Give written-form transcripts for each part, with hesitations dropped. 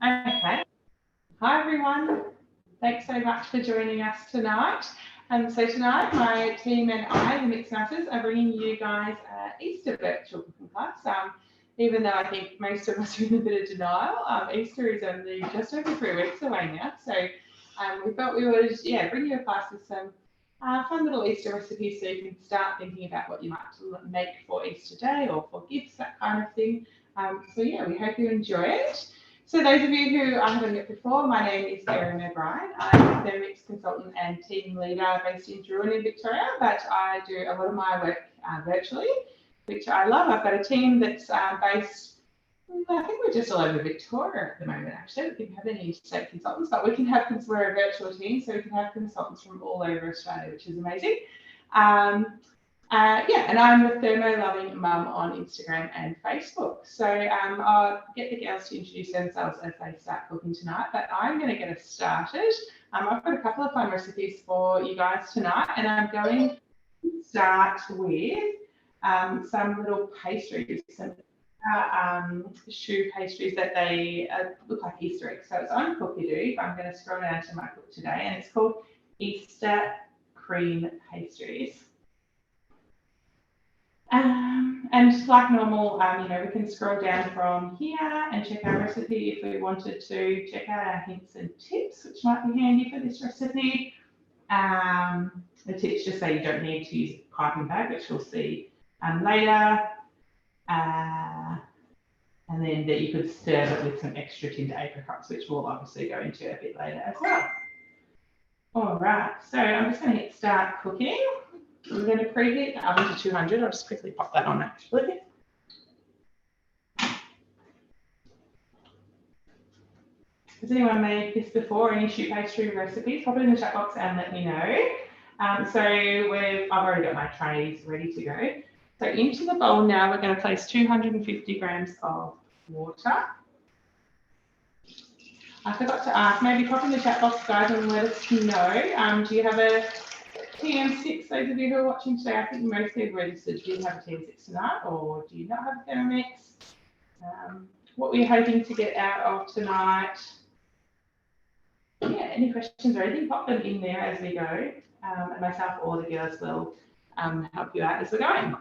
Okay. Hi, everyone. Thanks so much for joining us tonight. So tonight, my team and I, the Mixmasters, are bringing you guys an Easter virtual cooking class. Even though I think most of us are in a bit of denial, Easter is only just over 3 weeks away now. So we thought we would, bring you a class with some fun little Easter recipes so you can start thinking about what you might make for Easter Day or for gifts, that kind of thing. We hope you enjoy it. So those of you who I haven't met before, my name is Erin O'Brien. I'm the Mix consultant and team leader based in Druin in Victoria, but I do a lot of my work virtually, which I love. I've got a team that's based, I think we're just all over Victoria at the moment, actually. We don't have any state consultants, but we can have, because we're a virtual team, so we can have consultants from all over Australia, which is amazing. And I'm the thermo-loving mum on Instagram and Facebook. So I'll get the girls to introduce themselves as they start cooking tonight, but I'm going to get us started. I've got a couple of fun recipes for you guys tonight, and I'm going to start with some little pastries, some choux pastries that they look like Easter eggs. So it's on Cookie-Doo, but I'm going to scroll down to my cook today, and it's called Easter cream pastries. And like normal, we can scroll down from here and check our recipe if we wanted to check out our hints and tips, which might be handy for this recipe. The tips just say you don't need to use a piping bag, which we'll see later. And then that you could serve it with some extra tinned apricots, which we'll obviously go into a bit later as well. All right, so I'm just going to hit start cooking. We're going to preheat the oven to 200. I'll just quickly pop that on actually. Has anyone made this before? Any choux pastry recipes? Pop it in the chat box and let me know. I've already got my trays ready to go. So into the bowl now, we're going to place 250 grams of water. I forgot to ask, maybe pop in the chat box, guys, and let us know. Do you have a TM6, those of you who are watching today? I think most people registered do have a TM6 tonight, or do you not have a Thermomix? What were you hoping to get out of tonight? Yeah, any questions or anything, pop them in there as we go. And myself or the girls will help you out as we're going.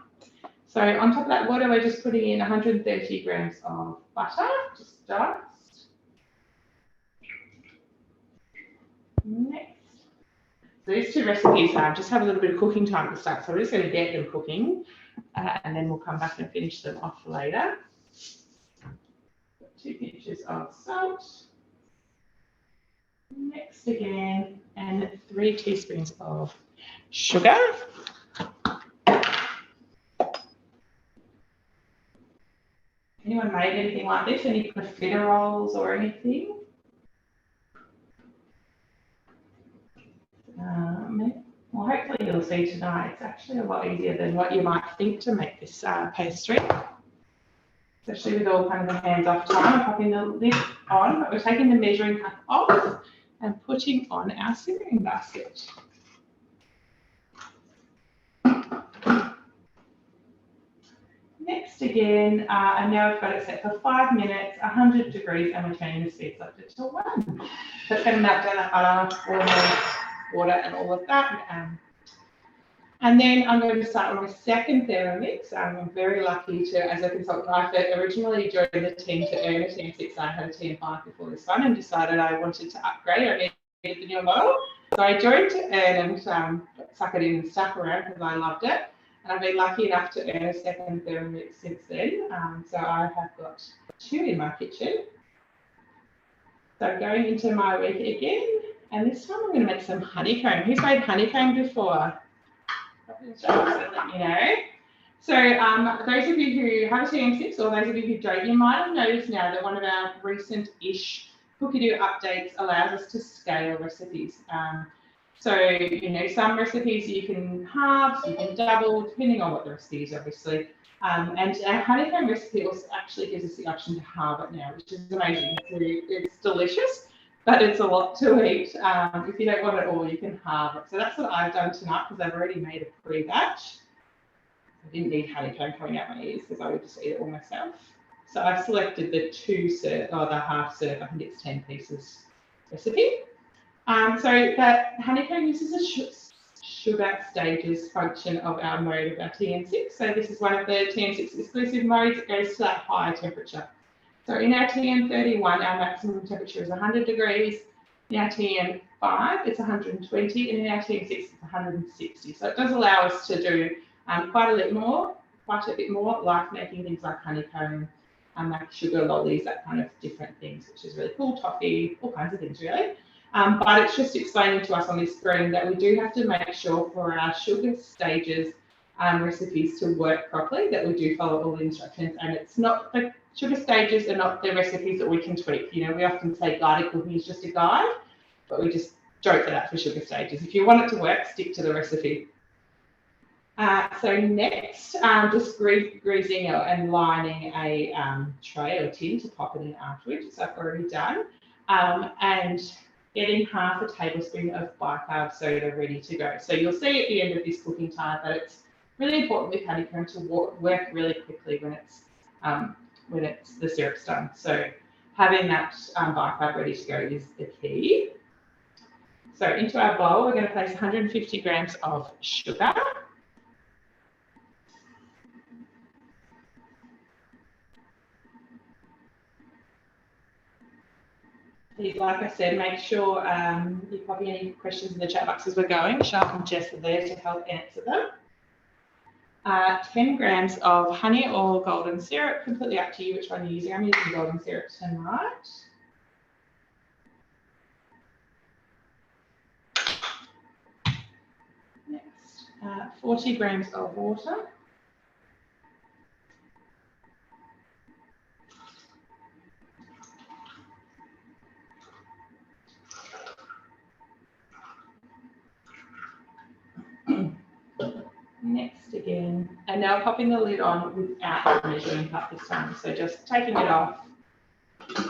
So on top of that water, we're just putting in 130 grams of butter, just dust. Next. These two recipes just have a little bit of cooking time to start, so we're just going to get them cooking and then we'll come back and finish them off later. 2 pinches of salt. Next again, and 3 teaspoons of sugar. Anyone made anything like this? Any profiteroles or anything? Well, hopefully you'll see tonight it's actually a lot easier than what you might think to make this pastry, especially with all kind of the hands-off time. I'm popping the lid on, but we're taking the measuring cup off and putting on our simmering basket. Next again, and now we've got it set for 5 minutes, 100 degrees, and we're turning the speed selector to 1. So it's going to melt down that butter, water and all of that. And then I'm going to start with my second Thermomix. I'm very lucky to, as a consultant, I originally joined the team to earn a TM6. I had a TM5 before this one and decided I wanted to upgrade. I needed the newer model. So I joined to earn and suck it in and stuck around because I loved it. And I've been lucky enough to earn a second Thermomix since then. So I have got 2 in my kitchen. So going into my week again. And this time I'm going to make some honeycomb. Who's made honeycomb before? Let me know. So those of you who have a TM6 or those of you who don't, you might have noticed now that one of our recent-ish Cookie-Doo updates allows us to scale recipes. So, some recipes you can halve, you can double, depending on what the recipe is, obviously. And our honeycomb recipe also actually gives us the option to halve it now, which is amazing. It's delicious. but it's a lot to eat. If you don't want it all, you can halve it. So that's what I've done tonight because I've already made a pre-batch. I didn't need honeycomb coming out my ears because I would just eat it all myself. So I've selected the the half serve, I think it's 10 pieces recipe. So that honeycomb uses a sugar stages function of our mode of our TN6. So this is one of the TN6 exclusive modes that goes to that higher temperature. So in our TN31, our maximum temperature is 100 degrees. In our TN5, it's 120, and in our TN6, it's 160. So it does allow us to do quite a bit more, like making things like honeycomb, like sugar lollies, that kind of different things, which is really cool, toffee, all kinds of things really. But it's just explaining to us on this screen that we do have to make sure for our sugar stages recipes to work properly, that we do follow all the instructions, and it's not the sugar stages are not the recipes that we can tweak. You know, we often say guided cooking is just a guide, but we just don't for that for sugar stages. If you want it to work, stick to the recipe. So next, just greasing and lining a tray or tin to pop it in afterwards, which I've already done, and getting half a tablespoon of bicarb soda ready to go. So you'll see at the end of this cooking time that it's really important with honeycomb to work really quickly when it's the syrup's done. So having that bicarb ready to go is the key. So into our bowl, we're going to place 150 grams of sugar. Like I said, make sure you copy any questions in the chat box as we're going. Shark and Jess are there to help answer them. 10 grams of honey or golden syrup, completely up to you which one you're using. I'm using golden syrup tonight. Next, 40 grams of water. Next again, and now popping the lid on without the measuring cup this time. So just taking it off,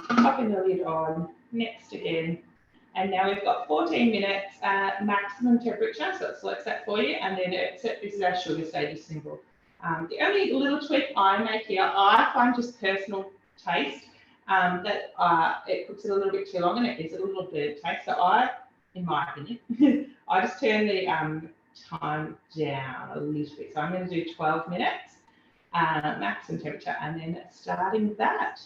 popping the lid on, next again, and now we've got 14 minutes maximum temperature, so it selects that for you, and then this is our sugar stages symbol. The only little tweak I make here, I find just personal taste, that it cooks it a little bit too long and it gives it a little bit of taste. So I, in my opinion, I just turn the time down a little bit. So I'm going to do 12 minutes maximum temperature, and then starting that.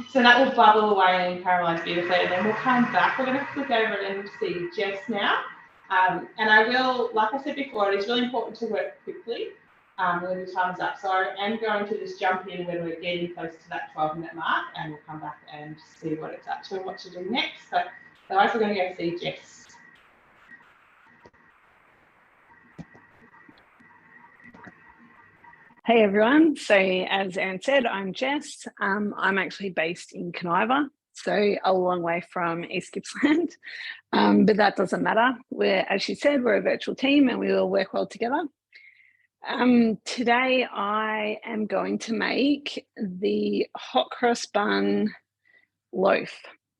So that will bubble away and caramelize beautifully, and then we'll come back. We're going to flick over and see Jess now. And I will, like I said before, it is really important to work quickly when the time's up. So I am going to just jump in when we're getting close to that 12-minute mark, and we'll come back and see what it's up to and what to do next. But otherwise, we're going to go see Jess. Hey everyone, so as Erin said, I'm Jess. I'm actually based in Conaiva, so a long way from East Gippsland, but that doesn't matter. As she said, we're a virtual team and we all work well together. Today I am going to make the hot cross bun loaf.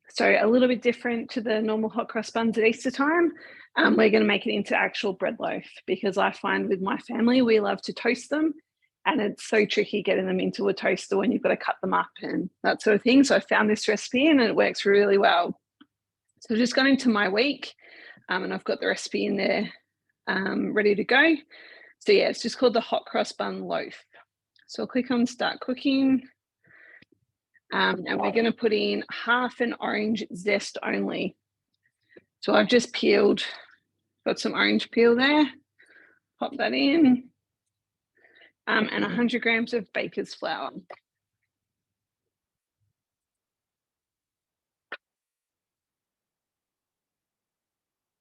So a little bit different to the normal hot cross buns at Easter time. We're going to make it into actual bread loaf, because I find with my family, we love to toast them. And it's so tricky getting them into a toaster when you've got to cut them up and that sort of thing. So I found this recipe and it works really well. So I've just gone into my week and I've got the recipe in there ready to go. So yeah, it's just called the hot cross bun loaf. So I'll click on start cooking. And we're going to put in half an orange zest only. So I've just peeled, got some orange peel there, pop that in. And 100 grams of baker's flour.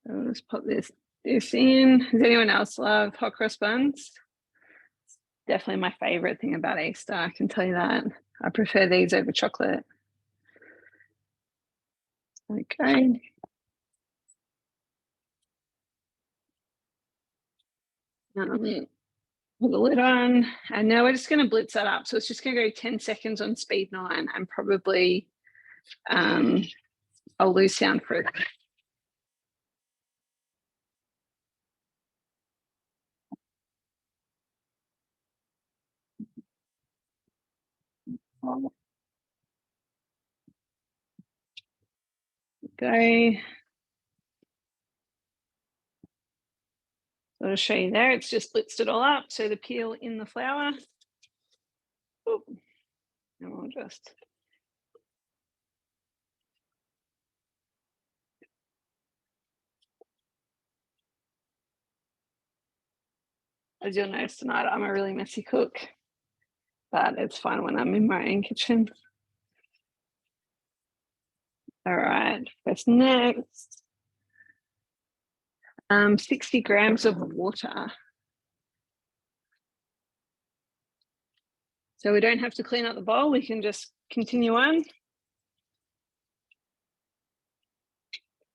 So I'll just pop this in. Does anyone else love hot cross buns? It's definitely my favorite thing about Easter, I can tell you that. I prefer these over chocolate. Okay. Put the lid on, and now we're just going to blitz that up. So it's just going to go 10 seconds on speed 9 and probably I'll lose sound for it. Go. So I'll show you there. It's just blitzed it all up. So the peel in the flour. Ooh. And we'll just as you'll notice tonight, I'm a really messy cook, but it's fine when I'm in my own kitchen. All right, what's next? 60 grams of water. So we don't have to clean up the bowl, we can just continue on.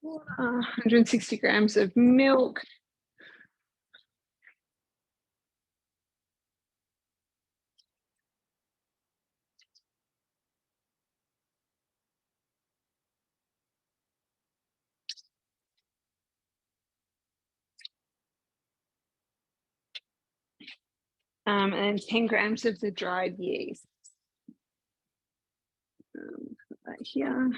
160 grams of milk. And 10 grams of the dried yeast. Put that here.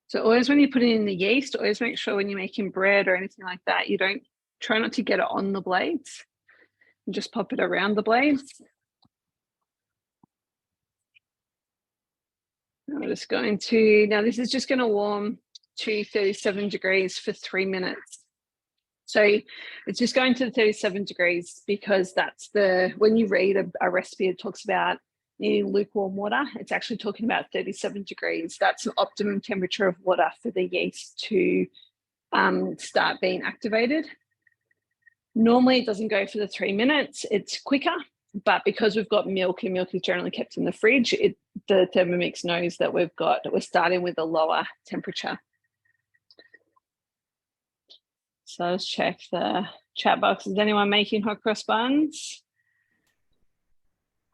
So always when you put in the yeast, always make sure when you're making bread or anything like that, you don't try not to get it on the blades and just pop it around the blades. I'm just going to, now this is just going to warm to 37 degrees for 3 minutes. So it's just going to 37 degrees because that's when you read a recipe, it talks about needing lukewarm water. It's actually talking about 37 degrees. That's an optimum temperature of water for the yeast to start being activated. Normally it doesn't go for the 3 minutes, it's quicker, but because we've got milk and milk is generally kept in the fridge, the Thermomix knows that we're starting with a lower temperature. So let's check the chat box. Is anyone making hot cross buns?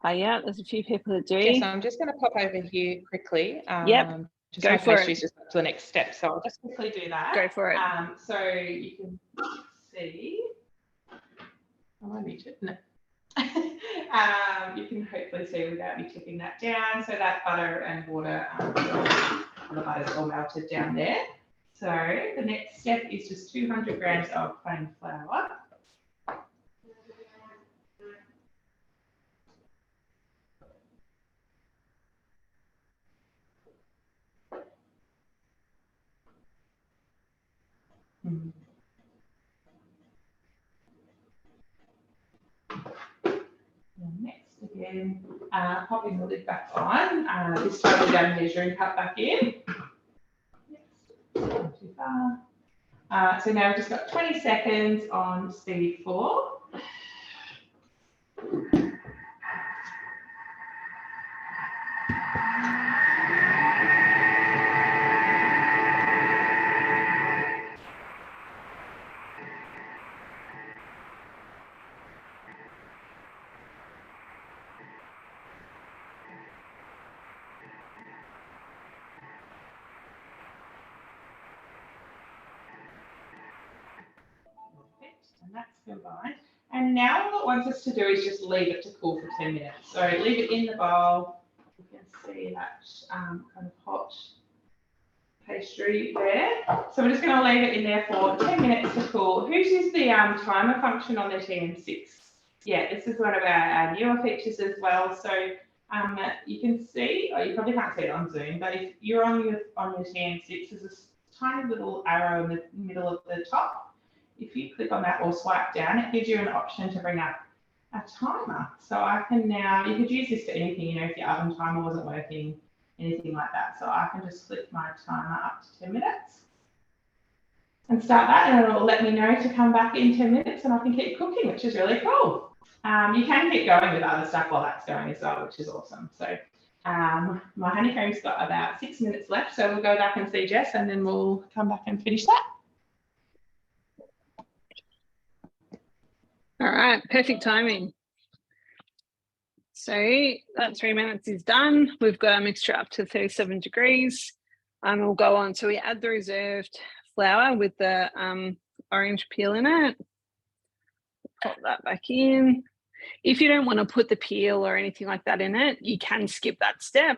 Yeah, there's a few people that do. Yes, I'm just going to pop over here quickly. Yep, just go for it. She's just up to the next step, so I'll just quickly do that. Go for it. So you can see. Oh, I need to. No. You can hopefully see without me tipping that down. So that butter and water, the butter's all melted down there. So the next step is just 200 grams of plain flour. And next again, popping the lid back on. This time we've done measuring cup back in. Not too far. So now we've just got 20 seconds on speed 4. And that's combined. And now what it wants us to do is just leave it to cool for 10 minutes. So leave it in the bowl. You can see that kind of hot pastry there. So we're just going to leave it in there for 10 minutes to cool. Who's used the timer function on their TM6? Yeah, this is one of our newer features as well. So you can see, or you probably can't see it on Zoom, but if you're on your TM6, there's this tiny little arrow in the middle of the top. If you click on that or swipe down, it gives you an option to bring up a timer. So I can now, you could use this for anything, you know, if your oven timer wasn't working, anything like that. So I can just click my timer up to 10 minutes and start that, and it'll let me know to come back in 10 minutes and I can keep cooking, which is really cool. You can keep going with other stuff while that's going as well, which is awesome. So my honeycomb's got about 6 minutes left, so we'll go back and see Jess and then we'll come back and finish that. All right, perfect timing. So that 3 minutes is done. We've got our mixture up to 37 degrees. We'll go on. So we add the reserved flour with the orange peel in it. Pop that back in. If you don't want to put the peel or anything like that in it, you can skip that step.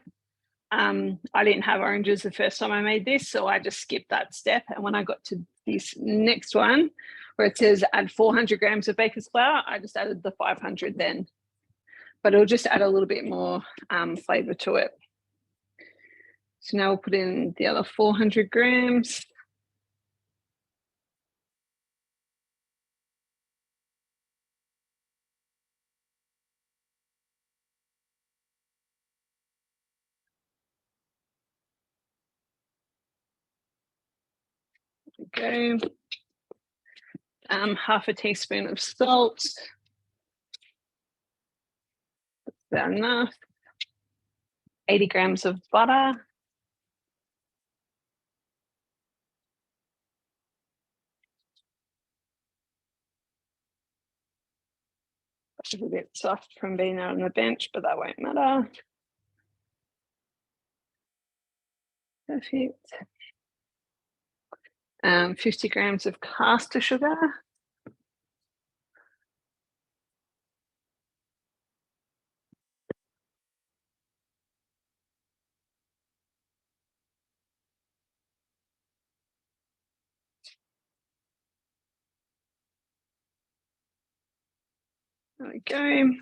I didn't have oranges the first time I made this, so I just skipped that step. And when I got to this next one, where it says add 400 grams of baker's flour, I just added the 500 then. But it'll just add a little bit more flavour to it. So now we'll put in the other 400 grams. There we go. Half a teaspoon of salt. That's about enough. 80 grams of butter. It's a bit soft from being out on the bench, but that won't matter. Perfect. 50 grams of caster sugar. There we go.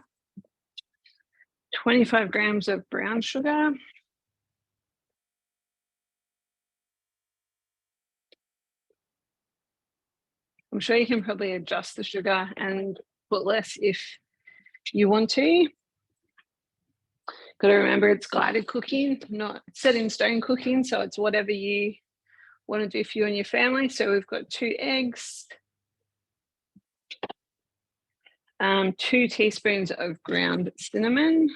25 grams of brown sugar. I'm sure you can probably adjust the sugar and put less if you want to. Got to remember it's guided cooking, not set in stone cooking. So it's whatever you want to do for you and your family. So we've got 2 eggs, 2 teaspoons of ground cinnamon.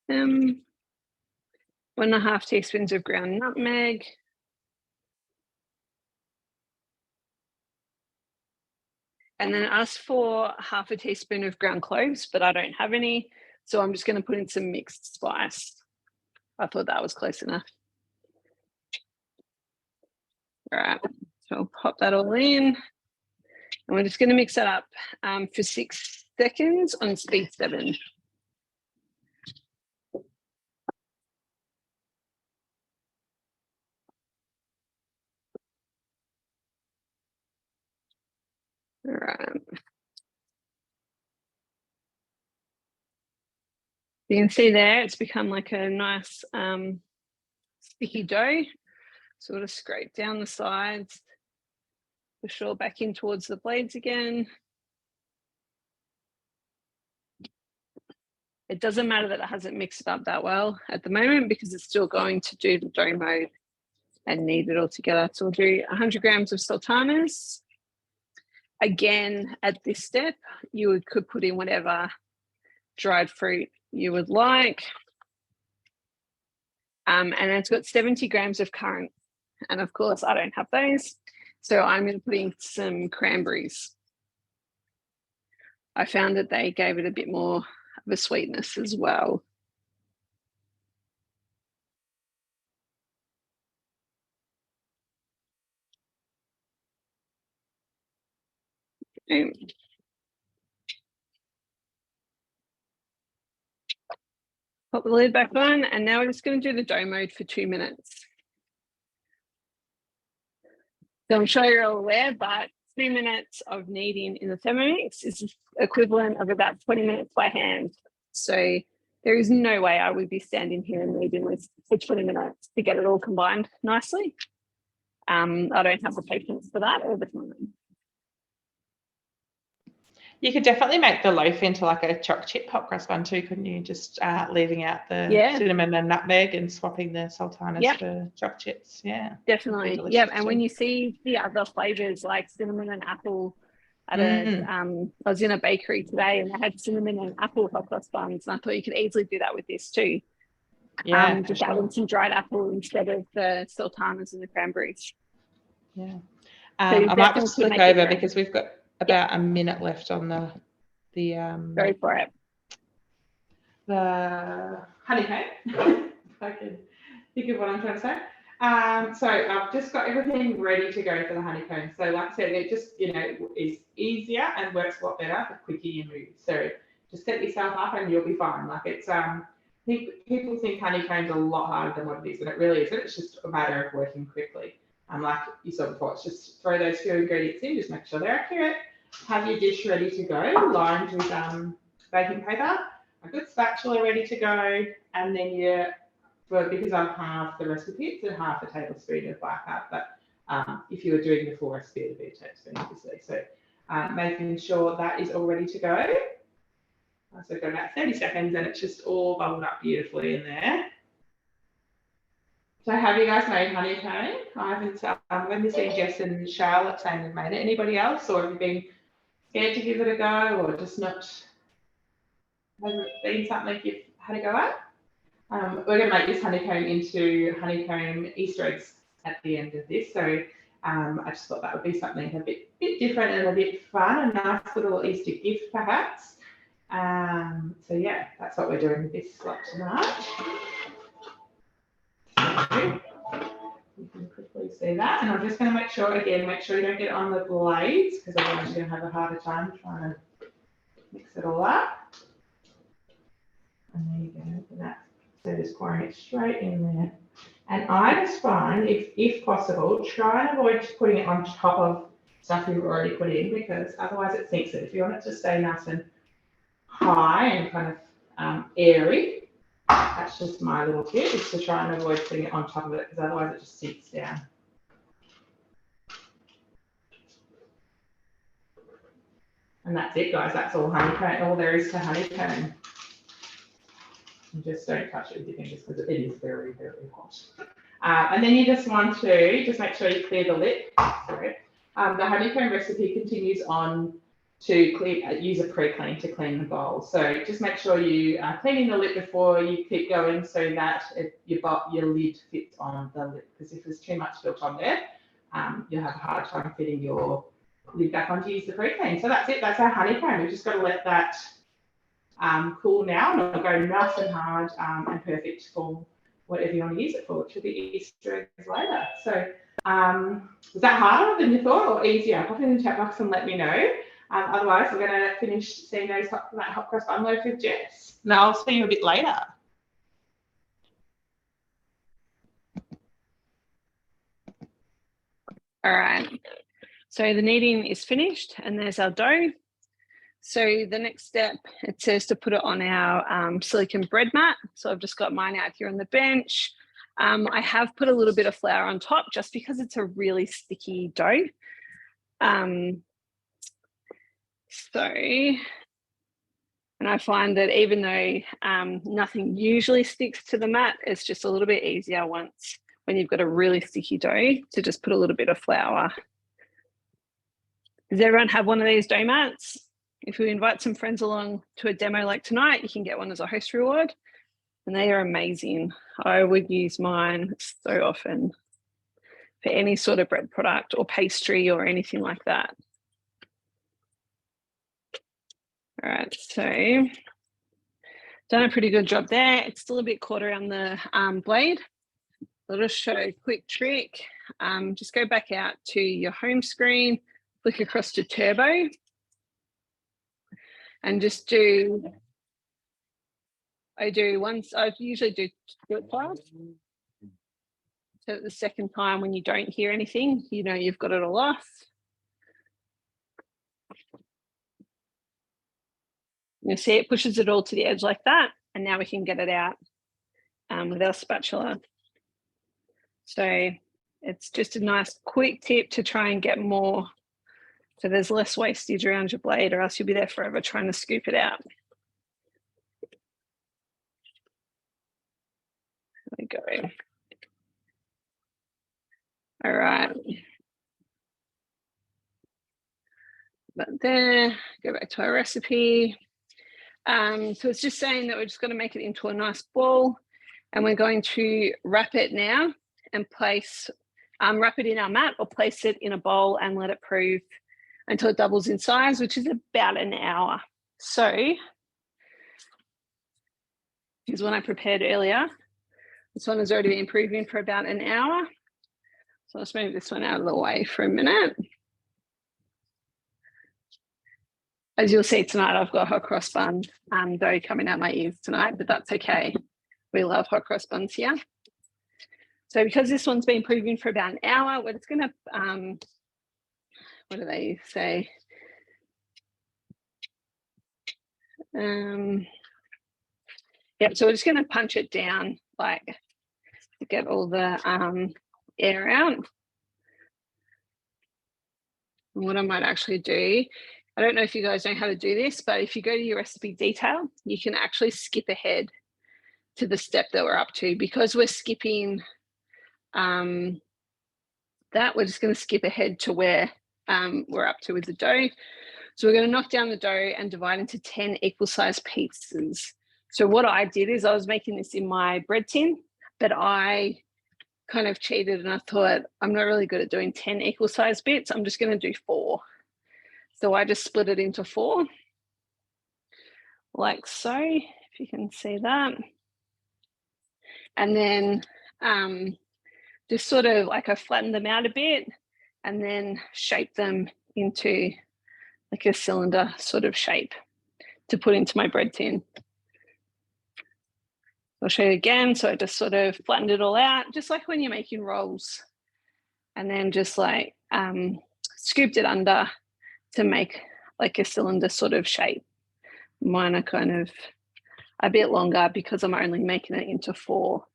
Um, 1.5 teaspoons of ground nutmeg. And then ask for half a teaspoon of ground cloves, but I don't have any. So I'm just going to put in some mixed spice. I thought that was close enough. All right, so I'll pop that all in. And we're just going to mix that up for 6 seconds on speed 7. All right. You can see there, it's become like a nice sticky dough. Sort of scrape down the sides, push it all back in towards the blades again. It doesn't matter that it hasn't mixed up that well at the moment because it's still going to do the dough mode and knead it all together. So we'll do 100 grams of sultanas. Again, at this step, you could put in whatever dried fruit you would like. And it's got 70 grams of currant. And of course, I don't have those. So I'm going to put in some cranberries. I found that they gave it a bit more of a sweetness as well. Okay. Pop the lid back on, and now we're just going to do the dough mode for 2 minutes. So I'm sure you're all aware, but 2 minutes of kneading in the Thermomix is equivalent of about 20 minutes by hand. So there is no way I would be standing here and kneading this for 20 minutes to get it all combined nicely. I don't have the patience for that all the time. You could definitely make the loaf into like a chocolate chip hot cross bun too, couldn't you? Just leaving out the cinnamon and nutmeg and swapping the sultanas for chocolate chips. Yeah, definitely. Yeah, and when you see the other flavors like cinnamon and apple at I was in a bakery today and they had cinnamon and apple hot cross buns, and I thought you could easily do that with this too. Yeah, just adding some dried apple instead of the sultanas and the cranberries. Yeah. So I might just flick over because we've got about a minute left on the go for it. The honeycomb. If I can think of what I'm trying to say. So I've just got everything ready to go for the honeycomb. So like I said, it just, is easier and works a lot better the quicker you move. So just set yourself up and you'll be fine. Like it's, people think honeycomb's a lot harder than what it is, and it really isn't. It's just a matter of working quickly. Like you saw before, it's just throw those few ingredients in, just make sure they're accurate. Have your dish ready to go, lined with baking paper, a good spatula ready to go, and then because I'm half the recipe, it's a half a tablespoon of bicarb, but if you were doing the full recipe, it would be a tablespoon, obviously. So making sure that is all ready to go. So I've got about 30 seconds and it's just all bubbled up beautifully in there. So have you guys made honeycomb? I haven't, I've only seen Jess and Charlotte saying they've made it. Anybody else, or have you been scared to give it a go, or just not, hasn't been something you've had a go at? We're going to make this honeycomb into honeycomb Easter eggs at the end of this. So I just thought that would be something a bit different and a bit fun, a nice little Easter gift perhaps. So yeah, that's what we're doing with this lot tonight. So you can quickly see that. And I'm just going to make sure you don't get on the blades, because otherwise you're going to have a harder time trying to mix it all up. And there you go, for that. So just pouring it straight in there. And I just find, if possible, try and avoid putting it on top of stuff you've already put in, because otherwise it sinks it. If you want it to stay nice and high and kind of airy, that's just my little tip, is to try and avoid putting it on top of it, because otherwise it just sinks down. And that's it, guys. That's all honeycomb, all there is to honeycomb. And just don't touch it with your fingers, because it is very, very hot. And then you just want to just make sure you clear the lip. Sorry. The honeycomb recipe continues on to use a pre-clean to clean the bowl. So just make sure you are cleaning the lid before you keep going, so that your lid fits on the lid. Because if there's too much built on there, you'll have a hard time fitting your lid back on to use the pre-clean. So that's it. That's our honeycomb. We've just got to let that cool now, and it'll go nice and hard and perfect for whatever you want to use it for, which will be Easter eggs later. So was that harder than you thought, or easier? Pop in the chat box and let me know. Otherwise, we're going to finish seeing that hot cross bun loaf with Jess. And I'll see you a bit later. All right. So the kneading is finished, and there's our dough. So the next step, it says to put it on our silicone bread mat. So I've just got mine out here on the bench. I have put a little bit of flour on top just because it's a really sticky dough. And I find that even though nothing usually sticks to the mat, it's just a little bit easier when you've got a really sticky dough to just put a little bit of flour. Does everyone have one of these dough mats? If you invite some friends along to a demo like tonight, you can get one as a host reward, and they are amazing. I would use mine so often for any sort of bread product or pastry or anything like that. All right, so done a pretty good job there. It's still a bit caught around the blade. I'll just show a quick trick. Just go back out to your home screen, click across to Turbo, and just I usually do it twice. So the second time when you don't hear anything, you know you've got it all off. You'll see it pushes it all to the edge like that, and now we can get it out with our spatula. So it's just a nice quick tip to try and get more, so there's less wastage around your blade, or else you'll be there forever trying to scoop it out. There we go. All right. But there, go back to our recipe. So it's just saying that we're just going to make it into a nice ball, and we're going to wrap it now and place, wrap it in our mat or place it in a bowl and let it prove until it doubles in size, which is about an hour. So here's one I prepared earlier. This one has already been proving for about an hour. So let's move this one out of the way for a minute. As you'll see tonight, I've got hot cross bun dough coming out my ears tonight, but that's okay. We love hot cross buns here. So because this one's been proving for about an hour, we're just going to, what do they say? Yep, so we're just going to punch it down like to get all the air out. And what I might actually do, I don't know if you guys know how to do this, but if you go to your recipe detail, you can actually skip ahead to the step that we're up to. Because we're skipping that, we're just going to skip ahead to where we're up to with the dough. So we're going to knock down the dough and divide into 10 equal sized pieces. So what I did is I was making this in my bread tin, but I kind of cheated and I thought I'm not really good at doing 10 equal sized bits. I'm just going to do 4. So I just split it into 4, like so, if you can see that. And then just sort of like I flattened them out a bit and then shaped them into like a cylinder sort of shape to put into my bread tin. I'll show you again. So I just sort of flattened it all out, just like when you're making rolls, and then just like scooped it under to make like a cylinder sort of shape. Mine are kind of a bit longer because I'm only making it into 4.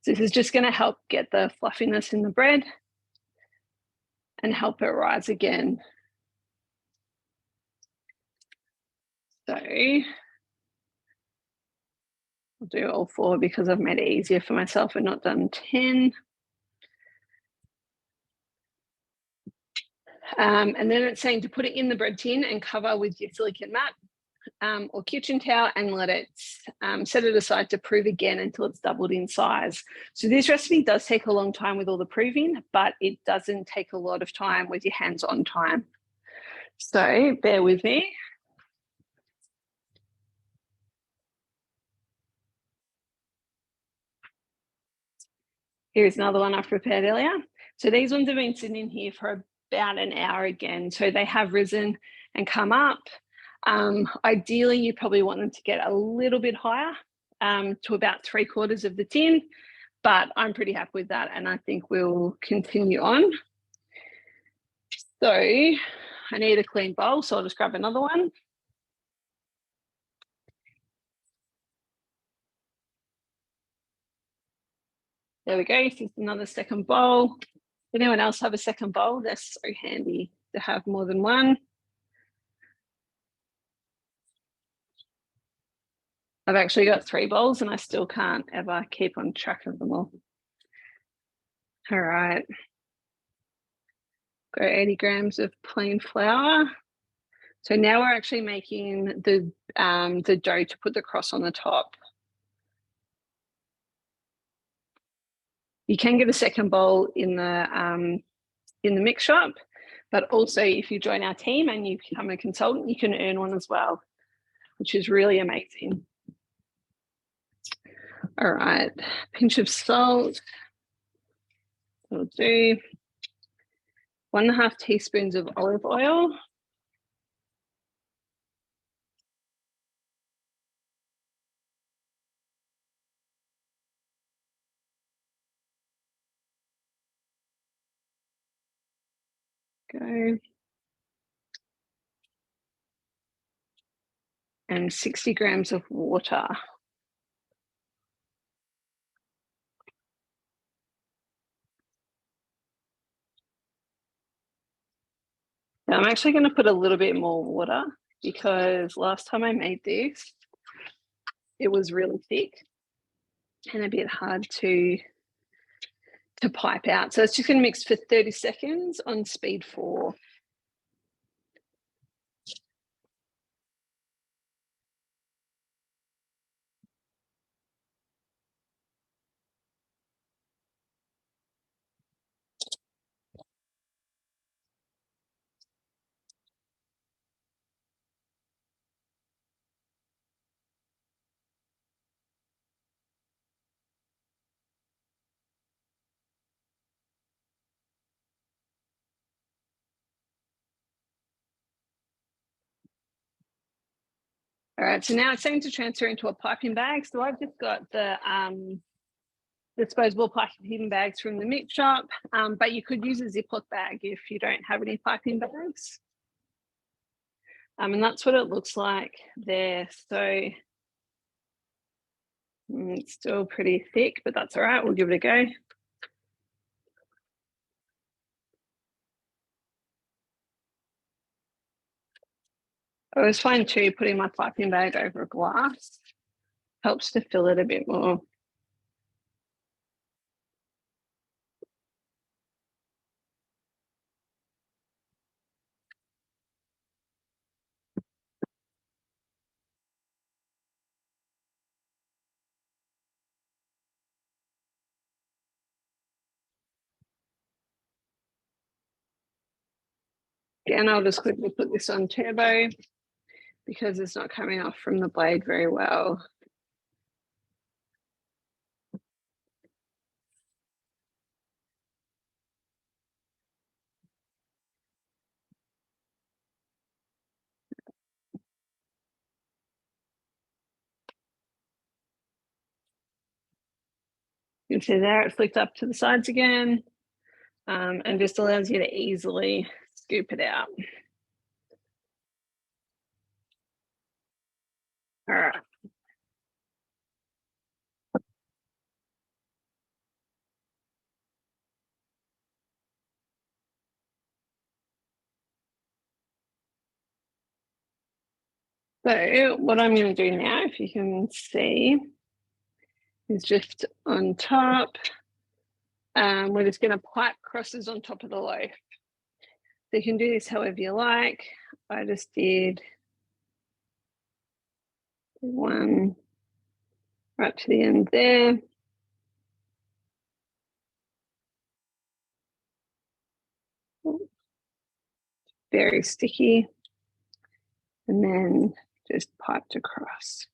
So this is just going to help get the fluffiness in the bread and help it rise again. So I'll do all 4 because I've made it easier for myself and not done 10. And then it's saying to put it in the bread tin and cover with your silicone mat or kitchen towel and let it set it aside to prove again until it's doubled in size. So this recipe does take a long time with all the proving, but it doesn't take a lot of time with your hands-on time. So bear with me. Here's another one I prepared earlier. So these ones have been sitting in here for about an hour again. So they have risen and come up. Ideally, you probably want them to get a little bit higher to about 3/4 of the tin, but I'm pretty happy with that. And I think we'll continue on. So I need a clean bowl, so I'll just grab another one. There we go, just another second bowl. Anyone else have a second bowl? They're so handy to have more than one. I've actually got 3 bowls and I still can't ever keep on track of them all. All right. Got 80 grams of plain flour. So now we're actually making the dough to put the cross on the top. You can get a second bowl in the mix shop, but also if you join our team and you become a consultant, you can earn one as well, which is really amazing. All right, pinch of salt. We'll do 1.5 teaspoons of olive oil. Go. And 60 grams of water. Now I'm actually going to put a little bit more water because last time I made this, it was really thick and a bit hard to pipe out. So it's just going to mix for 30 seconds on speed 4. All right, so now it's starting to transfer into a piping bag. So I've just got the disposable piping bags from the mix shop, but you could use a Ziploc bag if you don't have any piping bags. And that's what it looks like there. So it's still pretty thick, but that's all right. We'll give it a go. I always find too, putting my piping bag over a glass helps to fill it a bit more. Again, I'll just quickly put this on turbo because it's not coming off from the blade very well. You can see there it flicked up to the sides again, and just allows you to easily scoop it out. All right. So what I'm going to do now, if you can see, is just on top, we're just going to pipe crosses on top of the loaf. So you can do this however you like. I just did one right to the end there. Very sticky. And then just piped across.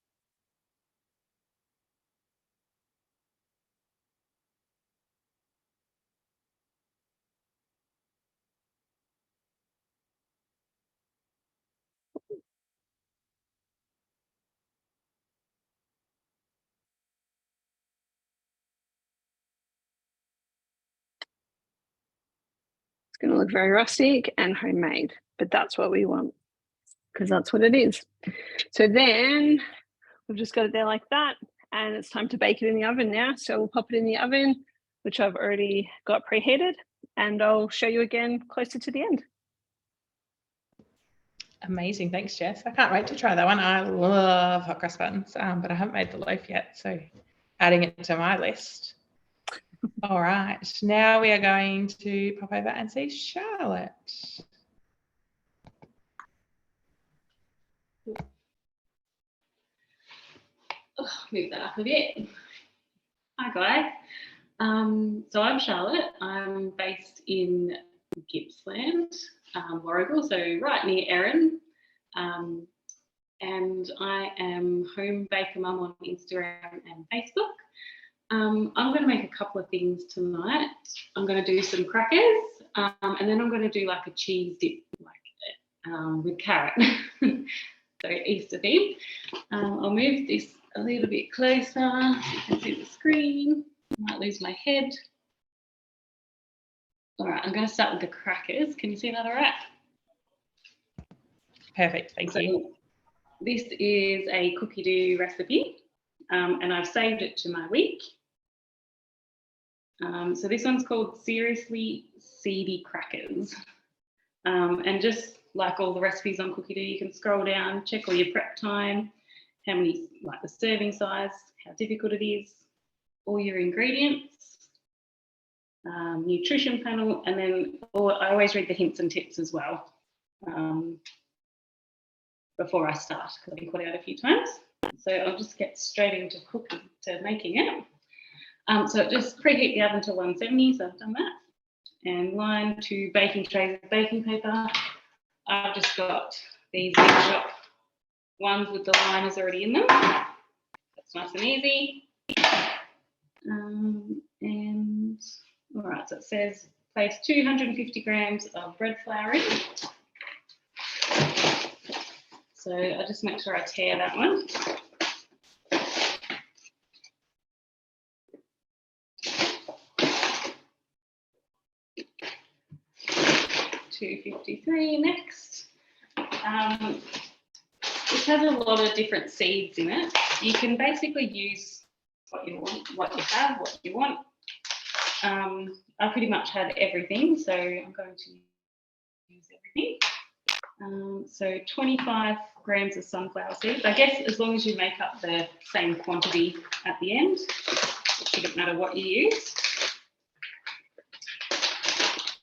It's going to look very rustic and homemade, but that's what we want because that's what it is. So then we've just got it there like that, and it's time to bake it in the oven now. So we'll pop it in the oven, which I've already got preheated, and I'll show you again closer to the end. Amazing, thanks Jess. I can't wait to try that one. I love hot cross buns, but I haven't made the loaf yet, so adding it to my list. All right, now we are going to pop over and see Charlotte. Move that up a bit. Hi guys. So I'm Charlotte. I'm based in Gippsland, Warragul, so right near Erin. And I am Home Baker Mum on Instagram and Facebook. I'm going to make a couple of things tonight. I'm going to do some crackers, and then I'm going to do like a cheese dip, with carrot. So Easter theme. I'll move this a little bit closer so you can see the screen. I might lose my head. All right, I'm going to start with the crackers. Can you see that all right? Perfect, thank you. This is a cookie dough recipe, and I've saved it to my week. So this one's called Seriously Seedy Crackers. And just like all the recipes on cookie dough, you can scroll down, check all your prep time, how many, like the serving size, how difficult it is, all your ingredients, nutrition panel, and then I always read the hints and tips as well before I start, because I've been caught out a few times. So I'll just get straight into making it. So just preheat the oven to 170, so I've done that. And line 2 baking trays of baking paper. I've just got these Big Shop ones with the liners already in them. That's nice and easy. And all right, so it says place 250 grams of bread flour in. So I'll just make sure I tear that one. $2.53 next. It has a lot of different seeds in it. You can basically use what you want, what you have, what you want. I pretty much had everything, so I'm going to use everything. So 25 grams of sunflower seeds. I guess as long as you make up the same quantity at the end, it shouldn't matter what you use.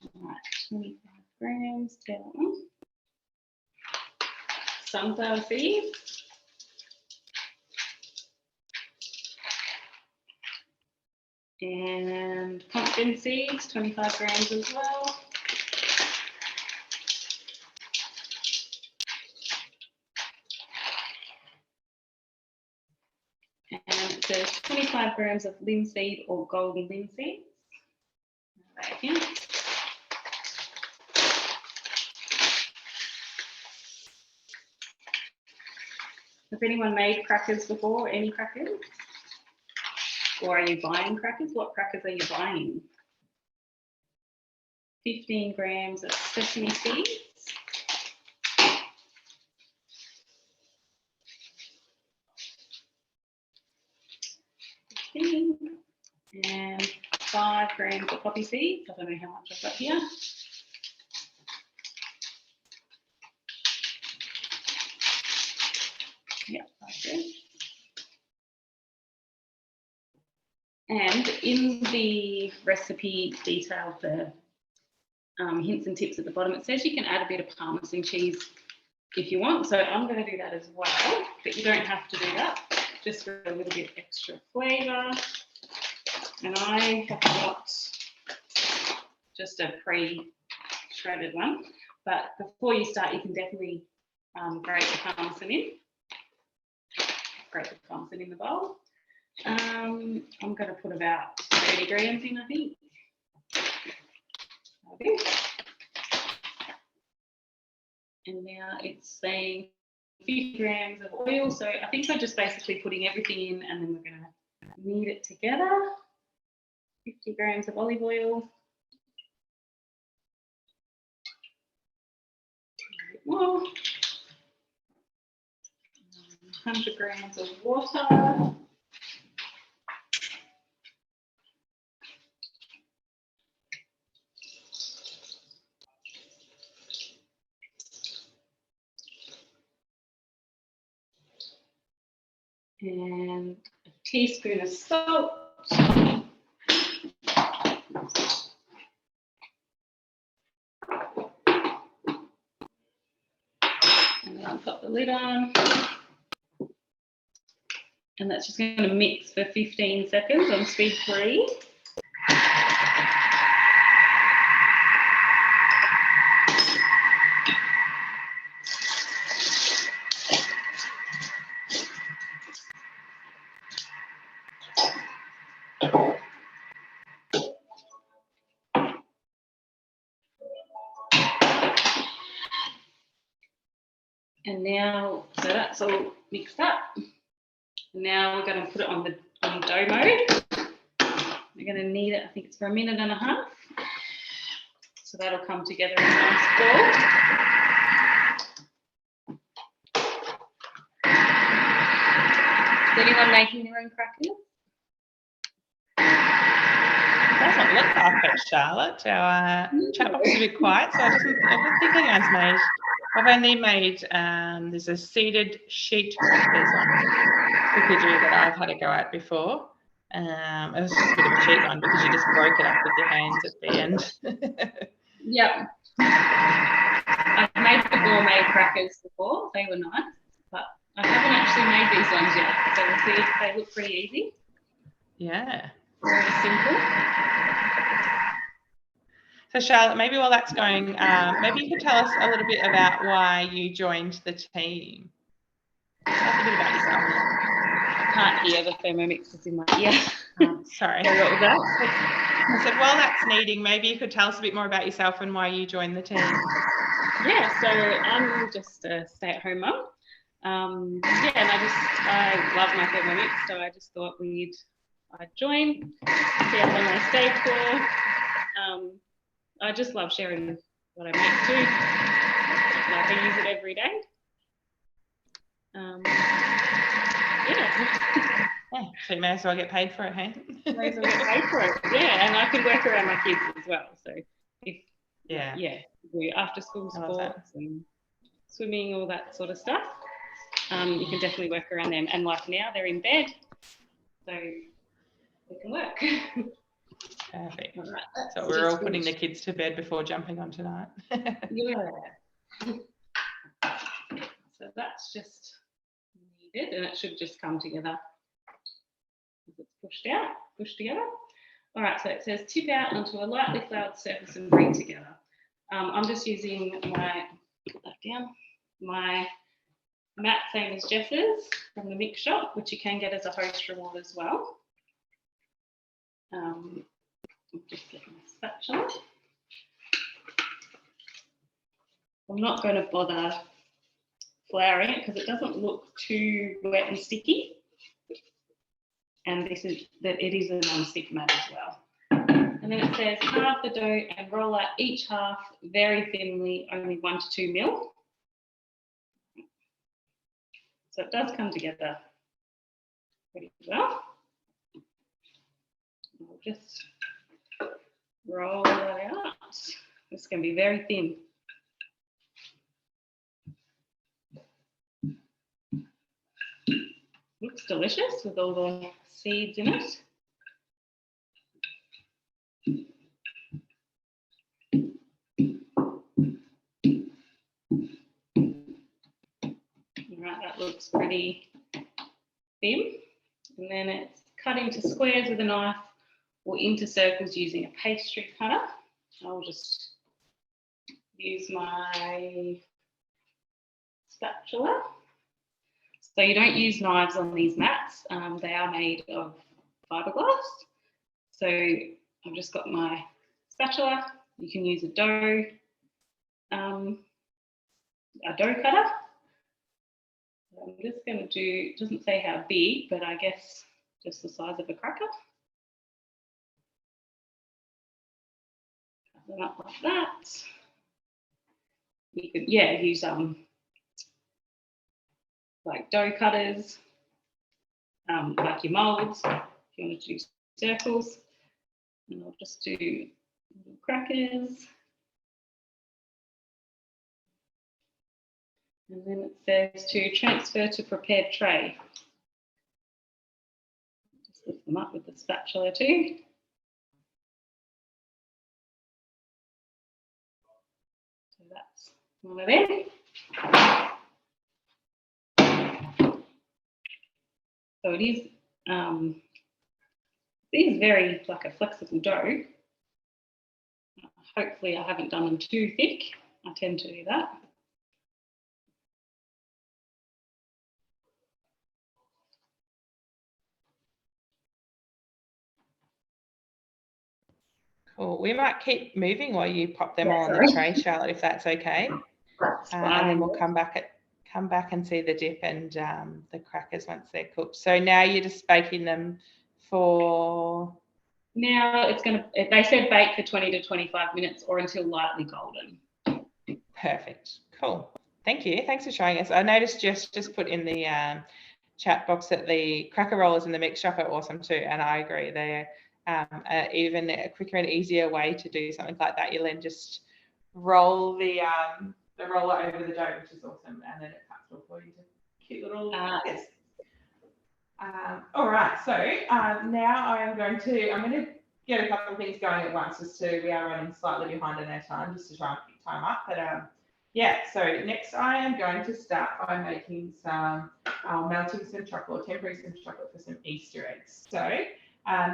All right, 25 grams, tear that one. Sunflower seeds. And pumpkin seeds, 25 grams as well. And it says 25 grams of linseed or golden linseed. Right here. Has anyone made crackers before? Any crackers? Or are you buying crackers? What crackers are you buying? 15 grams of sesame seeds. And 5 grams of poppy seeds. I don't know how much I've got here. Yeah, okay. And in the recipe detail, the hints and tips at the bottom, it says you can add a bit of Parmesan cheese if you want. So I'm going to do that as well, but you don't have to do that, just for a little bit extra flavour. And I have got just a pre-shredded one, but before you start, you can definitely grate the Parmesan in. Grate the Parmesan in the bowl. I'm going to put about 30 grams in, I think. Okay. And now it's saying 50 grams of oil. So I think I'm just basically putting everything in and then we're going to knead it together. 50 grams of olive oil. A bit more. 100 grams of water. And a teaspoon of salt. And then I'll put the lid on. And that's just going to mix for 15 seconds on speed 3. And now, so that's all mixed up. Now we're going to put it on dough mode. We're going to knead it, I think it's for 1.5 minutes. So that'll come together in a nice ball. Is anyone making their own crackers? It doesn't look like it, Charlotte. Our chat box is a bit quiet, so I don't think anyone's made. I've only made, there's a seeded sheet crackers on Wikipedia that I've had a go at before. It was just a bit of a cheap one because you just broke it up with your hands at the end. Yep. I've made the gourmet crackers before. They were nice, but I haven't actually made these ones yet. So we'll see if they look pretty easy. Yeah. Very simple. So Charlotte, maybe while that's going, maybe you could tell us a little bit about why you joined the team. Tell us a bit about yourself. I can't hear the Thermomixers in my ear. Sorry. So what was that? I said, while that's kneading, maybe you could tell us a bit more about yourself and why you joined the team. Yeah, so I'm just a stay-at-home mum. Yeah, and I love my Thermomix, so I just thought I'd join, see how long I stayed for. I just love sharing what I make too. Like I use it every day. Yeah. Yeah, so you may as well get paid for it, hey? May as well get paid for it. Yeah, and I can work around my kids as well. So if do after school sports and swimming, all that sort of stuff. You can definitely work around them. And like now they're in bed, so they can work. Perfect. All right, so we're all putting the kids to bed before jumping on tonight. Yeah. So that's just needed, and it should just come together. It's pushed together. All right, so it says tip out onto a lightly floured surface and bring together. I'm just using my mat, same as Jess's from the Mix shop, which you can get as a host reward as well. Just get my spatula. I'm not going to bother flouring it because it doesn't look too wet and sticky. And it is a non-stick mat as well. And then it says halve the dough and roll out each half very thinly, only 1 to 2 mil. So it does come together pretty well. I'll just roll that out. It's going to be very thin. Looks delicious with all the seeds in it. All right, that looks pretty thin. And then it's cut into squares with a knife or into circles using a pastry cutter. I'll just use my spatula. So you don't use knives on these mats. They are made of fiberglass. So I've just got my spatula. You can use a dough cutter. I'm just going to do, it doesn't say how big, but I guess just the size of a cracker. Cut them up like that. You could, use like dough cutters, like your molds, if you want to do circles. And I'll just do little crackers. And then it says to transfer to prepared tray. Just lift them up with the spatula too. So that's one of them. So it is very like a flexible dough. Hopefully I haven't done them too thick. I tend to do that. Cool. We might keep moving while you pop them all on the tray, Charlotte, if that's okay. And then we'll come back and see the dip and the crackers once they're cooked. So now you're just baking them for. Now it's going to. They said bake for 20 to 25 minutes or until lightly golden. Perfect. Cool. Thank you. Thanks for showing us. I noticed just put in the chat box that the cracker rollers in the Mix shop are awesome too, and I agree. They're even a quicker and easier way to do something like that. You then just roll the roller over the dough, which is awesome, and then it cuts off for you to cute little crackers. All right, so now I'm going to get a couple of things going at once, we are running slightly behind on our time, just to try and pick time up. But so next I am going to start by making melting some chocolate, or tempering some chocolate for some Easter eggs. So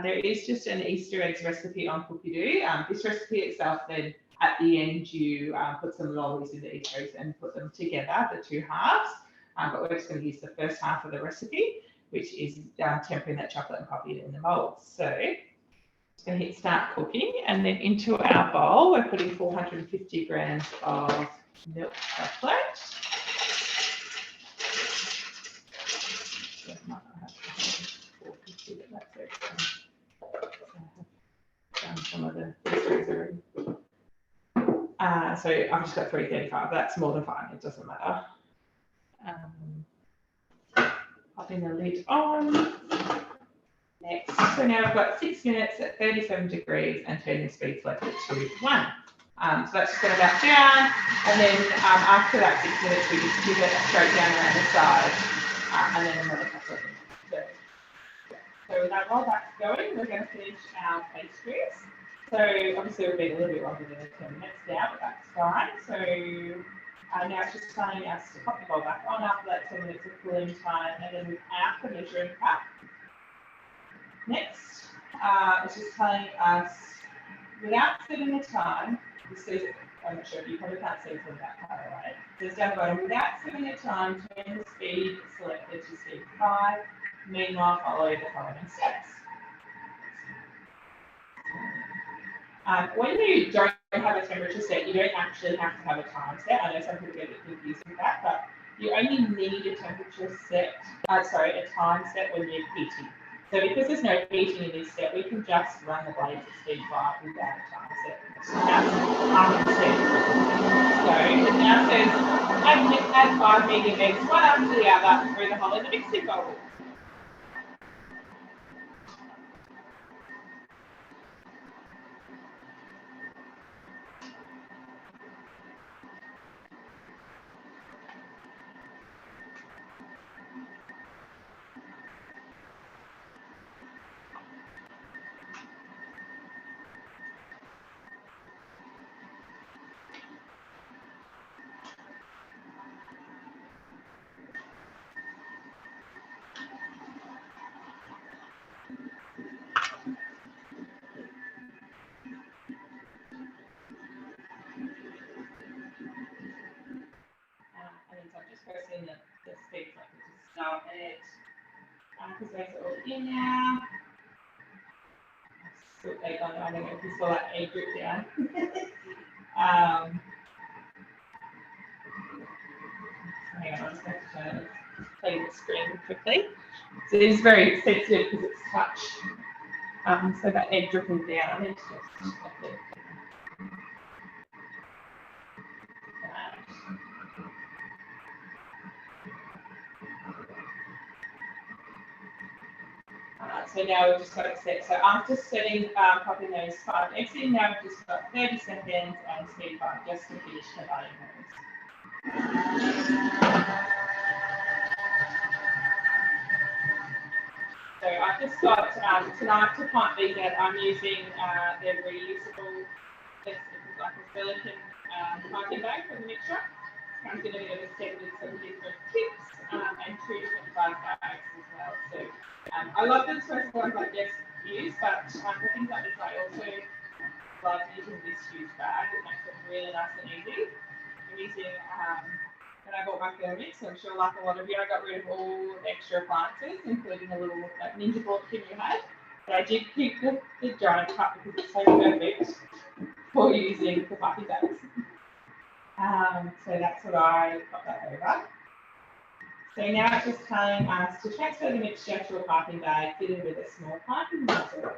there is just an Easter eggs recipe on Cookie-Doo. This recipe itself, then at the end you put some lollies in the Easter eggs and put them together, the two halves. But we're just going to use the first half of the recipe, which is tempering that chocolate and popping it in the molds. So just going to hit start cooking, and then into our bowl we're putting 450 grams of milk chocolate. So I've just got 335. That's more than fine. It doesn't matter. Popping the lid on. Next. So now I've got 6 minutes at 37 degrees and turning speed selected to 1. So that's just going to melt down, and then after that 6 minutes, we just give it a straight down around the side, and then another couple of minutes. So while that's going, we're going to finish our pastries. So obviously we've been a little bit longer than 10 minutes now, but that's fine. So now it's just telling us to pop the bowl back on after that 10 minutes of cooling time, and then without the measuring cup. Next, it's just telling us without setting the time. This is, I'm not sure, you probably can't see from that far away. So it's down the bottom, without setting a time, turn the speed selected to speed 5. Meanwhile, follow the following steps. When you don't have a temperature set, you don't actually have to have a time set. I know some people get a bit confused with that, but you only need a temperature set, a time set when you're heating. So because there's no heating in this step, we can just run the blades at speed 5 without a time set. That's unset. So it now says add 5 medium eggs, one after the other, through the hole in the mixing bowl. Pressing the speed button to start it. Because that's all in now. Still egg on. I don't know if you saw that egg drip down. Hang on, I'm just going to turn it. Play the screen quickly. So it is very sensitive because it's touch. So that egg dripping down, it's just so now we've just got it set. So after setting, popping those 5 eggs in, now we've just got 30 seconds and speed 5 just to finish combining those. So I've just got tonight to pump these out. I'm using their reusable, it's like a silicone piping bag for the mixture. Comes in a bit of a set with some different tips and 2 25 bags as well. So I love the disposable ones like this use, but for things like this, I also love using this huge bag. It makes it really nice and easy. I'm using, when I bought my Thermomix, I'm sure like a lot of you, I got rid of all extra appliances, including a little ninja board kit you had. But I did keep the giant cup because it's so perfect for using the puppy bags. So that's what I got that over. So now it's just telling us to transfer the mixture to a piping bag fitted with a small piping nozzle.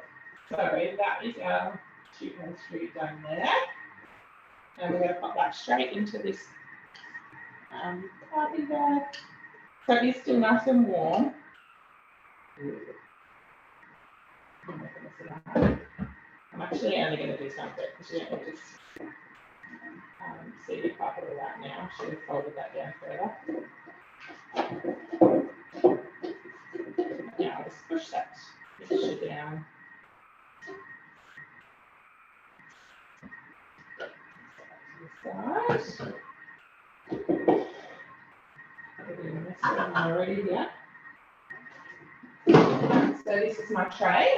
So that is our 2 pastry done there. And we're going to pop that straight into this piping bag. So it is still nice and warm. I'm actually only going to do some bit because you don't want to just see the pipe all right now. I should have folded that down further. Now I'll just push that mixture down. Side. Already here. So this is my tray.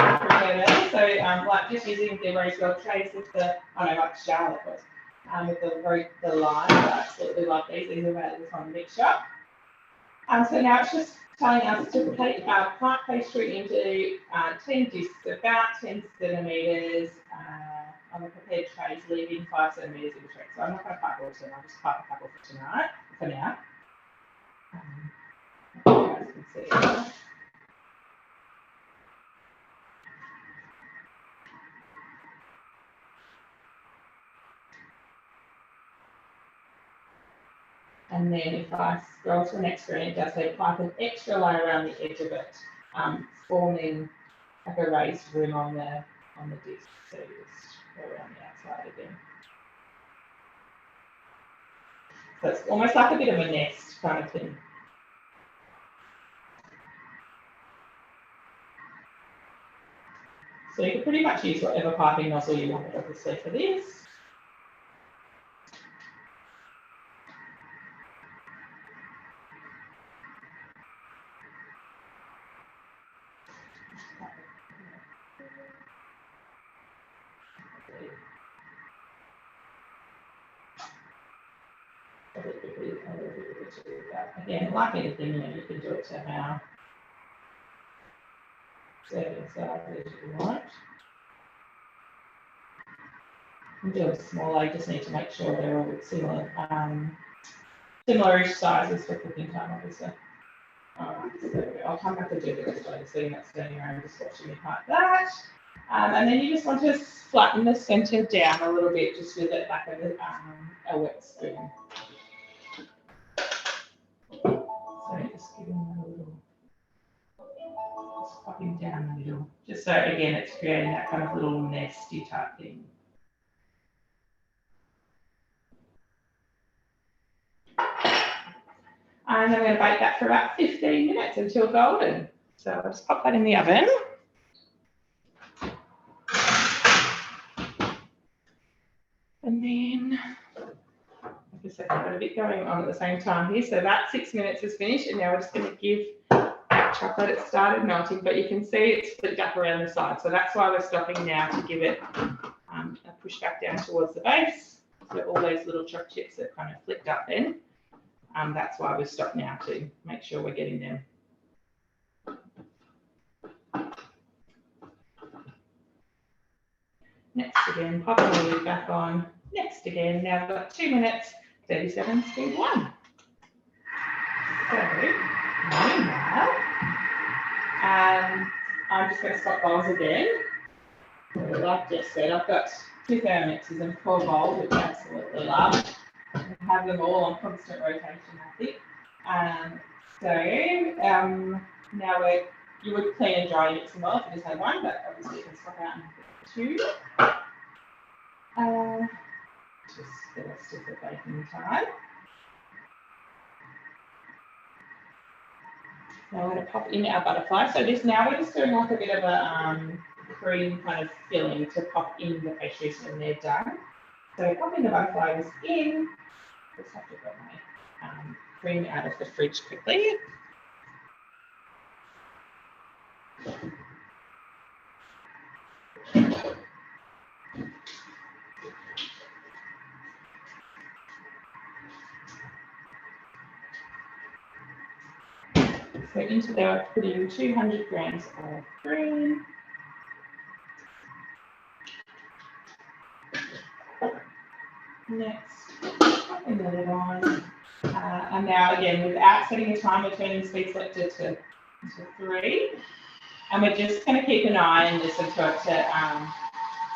So like just using the rose gold trays with the, I don't know, like Charlotte was, with the lime. I absolutely love these. These are available from the mix shop. So now it's just telling us to take our plant pastry into 10 discs, about 10 centimetres on the prepared trays, leaving 5 centimetres in the tray. So I'm not going to pipe all 10, I'll just pipe a couple for tonight, for now. You guys can see. And then if I scroll to the next screen, it does say pipe an extra layer around the edge of it, forming like a raised rim on the disc. So you just go around the outside again. So it's almost like a bit of a nest kind of thing. So you can pretty much use whatever piping nozzle you want, obviously, for this. Again, like anything, you can do it to how certain sizes you want. You can do it smaller, you just need to make sure they're all similar, similar-ish sizes for cooking time, obviously. So I'll come back to do the rest later, so you're not standing around just watching me pipe that. And then you just want to flatten the centre down a little bit, just with it back of a wet spoon. So just giving them a little, just popping down the middle, just so again it's creating that kind of little nesty type thing. And I'm going to bake that for about 15 minutes until golden. So I'll just pop that in the oven. And then, like I said, I've got a bit going on at the same time here. So that 6 minutes is finished, and now we're just going to give chocolate, it started melting, but you can see it's flipped up around the side. So that's why we're stopping now, to give it a push back down towards the base. So all those little chocolate chips are kind of flipped up then. That's why we stop now, to make sure we're getting them. Next again, popping the lid back on. Next again, now I've got 2 minutes, 37, speed 1. So, knowing that, I'm just going to swap bowls again. So like Jess said, I've got 2 thermomixes and 4 bowls, which I absolutely love. I have them all on constant rotation, I think. Now you would clean and dry your mixing bowl if you just had one, but obviously you can swap out and have 2. Just the rest of the baking time. Now we're going to pop in our butterfly. So this, now we're just doing like a bit of a cream kind of filling to pop in the pastries when they're done. So popping the butterflies in. Just have to get my cream out of the fridge quickly. So into there, I've put in 200 grams of cream. Next, popping the lid on. And now again, without setting a time, we're turning speed selector to 3. And we're just going to keep an eye and listen to it to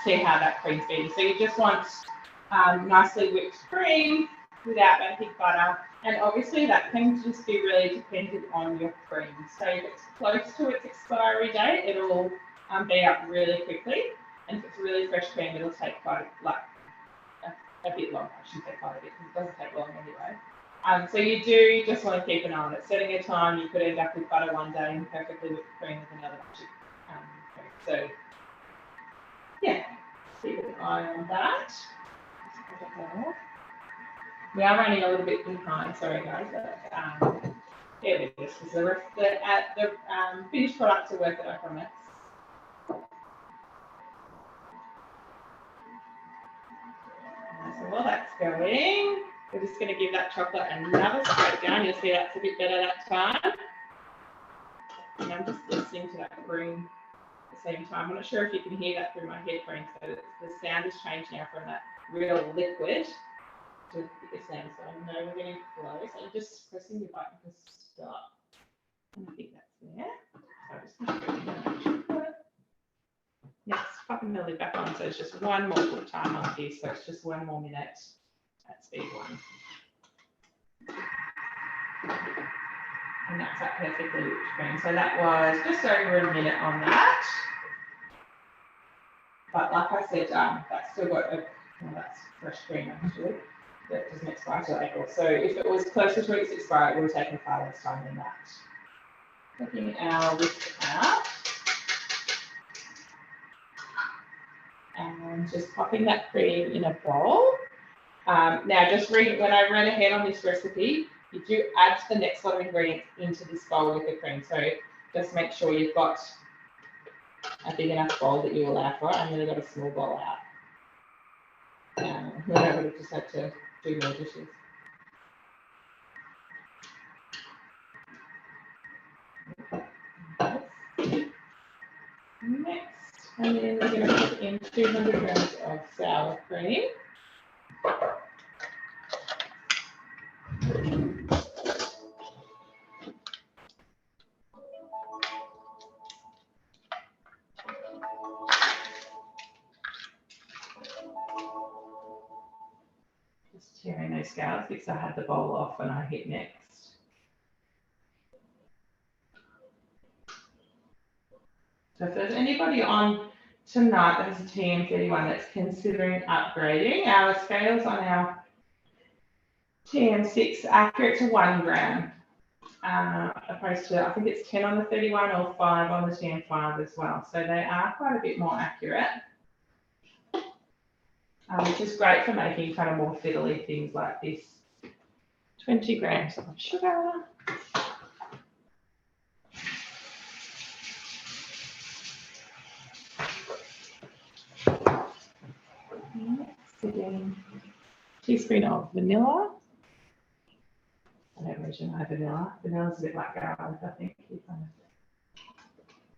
see how that cream's beating. So you just want nicely whipped cream without anything butter. And obviously that can just be really dependent on your cream. So if it's close to its expiry date, it'll be up really quickly. And if it's really fresh cream, it'll take quite a bit longer. I shouldn't say quite a bit, because it doesn't take long anyway. So you do just want to keep an eye on it. Setting a time, you could end up with butter one day and perfectly whipped cream with another bunch of cream. So yeah, keep an eye on that. We are running a little bit behind, sorry guys, but here it is. The finished products are worth it, I promise. So while that's going, we're just going to give that chocolate another scrape down. You'll see that's a bit better that time. And I'm just listening to that cream at the same time. I'm not sure if you can hear that through my headphones, so the sound has changed now from that real liquid to the thicker sound. So I know we're getting close. I'm just pressing the button to stop. And I think that's there. So I'm just going to go down that chocolate. Next, popping the lid back on, so it's just one more good time on this, so it's just 1 more minute at speed 1. And that's that perfectly whipped cream. So that was just over a minute on that. But like I said, that's still got a, well, that's fresh cream actually. That doesn't expire till April. So if it was closer to its expiry, it would have taken far less time than that. Taking our whisk out. And just popping that cream in a bowl. Now, when I ran ahead on this recipe, you do add the next lot of ingredients into this bowl with the cream. So just make sure you've got a big enough bowl that you allow for it. I've really got a small bowl out. We would have just had to do more dishes. Next, and then we're going to put in 200 grams of sour cream. Just tearing those scales because I had the bowl off when I hit next. So if there's anybody on tonight that has a TM31 that's considering upgrading, our scales on our TM6 are accurate to 1 gram, opposed to, I think it's 10 on the 31 or 5 on the TM5 as well. So they are quite a bit more accurate, which is great for making kind of more fiddly things like this. 20 grams of sugar. Again, teaspoon of vanilla. I don't mention my vanilla. Vanilla's a bit like garlic, I think. You kind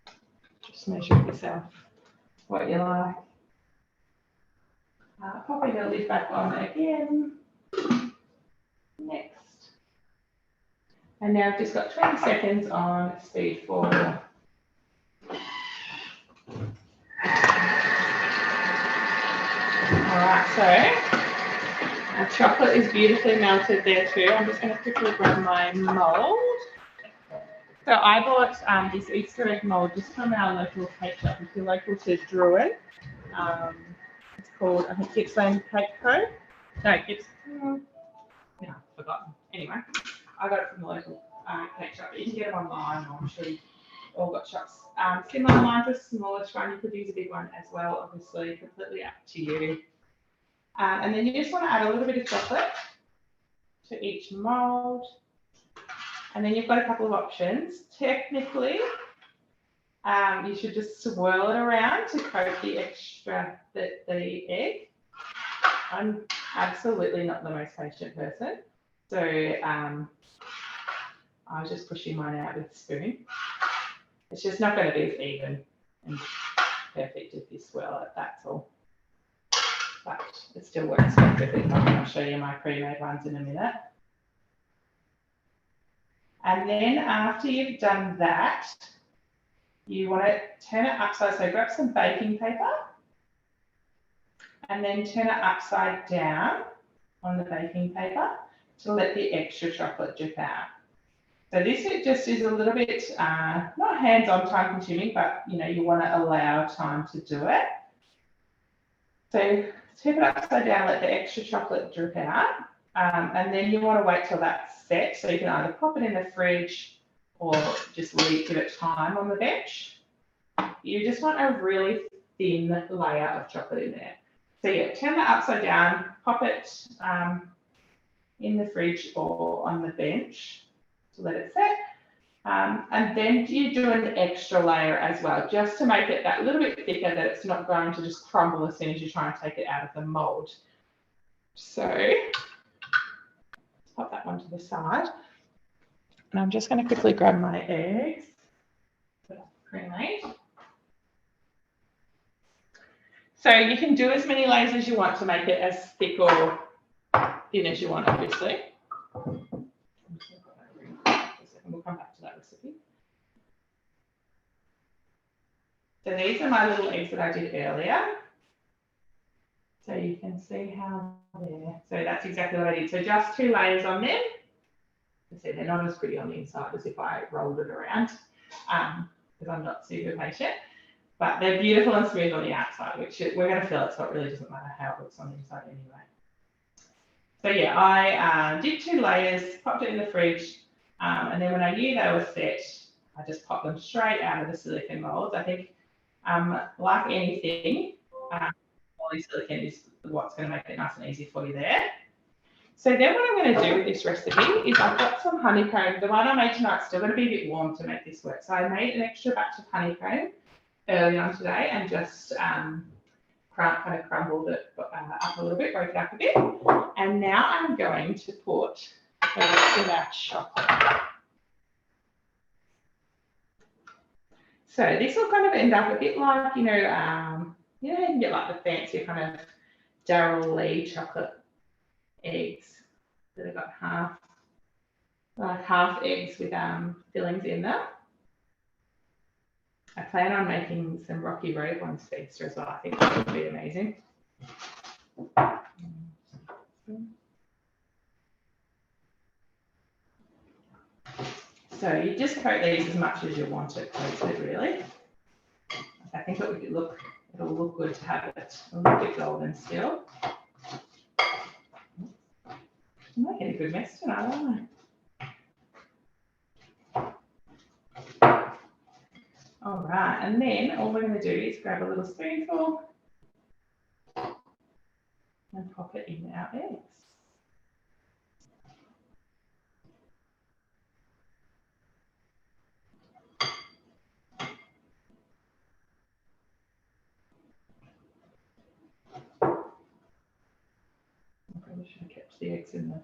of just measure it yourself what you like. Popping the lid back on again. Next. And now I've just got 20 seconds on speed 4. Alright, so our chocolate is beautifully melted there too. I'm just going to quickly grab my mould. So I bought this Easter egg mould just from our local cake shop. If you're local to Druin, it's called, I think, Eggcellent Cake Co. No, it's, yeah, I've forgotten. Anyway, I got it from the local cake shop. You can get it online, or I'm sure you've all got shops. Similar line to a smallish one, you could use a big one as well, obviously, completely up to you. And then you just want to add a little bit of chocolate to each mould. And then you've got a couple of options. Technically, you should just swirl it around to coat the egg. I'm absolutely not the most patient person. So I was just pushing mine out with a spoon. It's just not going to be as even and perfect if you swirl it, that's all. But it still works perfectly fine. I'll show you my pre-made ones in a minute. And then after you've done that, you want to turn it upside. So grab some baking paper and then turn it upside down on the baking paper to let the extra chocolate drip out. So this just is a little bit, not hands-on time consuming, but you want to allow time to do it. So tip it upside down, let the extra chocolate drip out, and then you want to wait till that's set. So you can either pop it in the fridge or just give it time on the bench. You just want a really thin layer of chocolate in there. So yeah, turn that upside down, pop it in the fridge or on the bench to let it set. And then you do an extra layer as well, just to make it that little bit thicker, that it's not going to just crumble as soon as you try and take it out of the mould. So let's pop that one to the side. And I'm just going to quickly grab my eggs. Pre-made. So you can do as many layers as you want to make it as thick or thin as you want, obviously. We'll come back to that recipe. So these are my little eggs that I did earlier. So you can see how they're, so that's exactly what I did. So just 2 layers on them. see, they're not as pretty on the inside as if I rolled it around, because I'm not super patient. But they're beautiful and smooth on the outside, which we're going to fill it, so it really doesn't matter how it looks on the inside anyway. So yeah, I did 2 layers, popped it in the fridge, and then when I knew they were set, I just popped them straight out of the silicone molds. I think, like anything, polysilicon is what's going to make it nice and easy for you there. So then what I'm going to do with this recipe is I've got some honeycomb. The one I made tonight's still going to be a bit warm to make this work. So I made an extra batch of honeycomb early on today and just kind of crumbled it up a little bit, broke it up a bit. And now I'm going to put the rest of our chocolate. So this will kind of end up a bit like, you can get like the fancy kind of Darryl Lee chocolate eggs that have got half eggs with fillings in them. I plan on making some Rocky Road ones for Easter as well. I think that would be amazing. So you just coat these as much as you want it coated, really. I think it'll look good to have it a little bit golden still. I'm making a good mess tonight, aren't I? All right, and then all we're going to do is grab a little spoonful and pop it in our eggs. I probably should have kept the eggs in the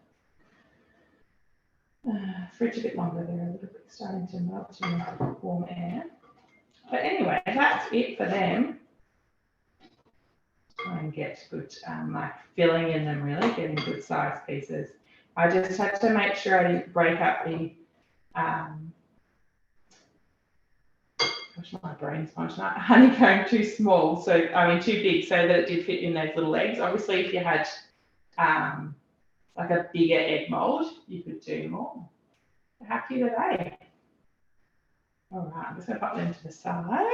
fridge a bit longer. They're a little bit starting to melt in the warm air. But anyway, that's it for them. Try and get good like filling in them, really, getting good sized pieces. I just had to make sure I didn't break up the gosh, my brain's gone tonight. Honeycomb too small, so too big, so that it did fit in those little eggs. Obviously, if you had like a bigger egg mold, you could do more. How cute are they? All right, I'm just going to pop them to the side.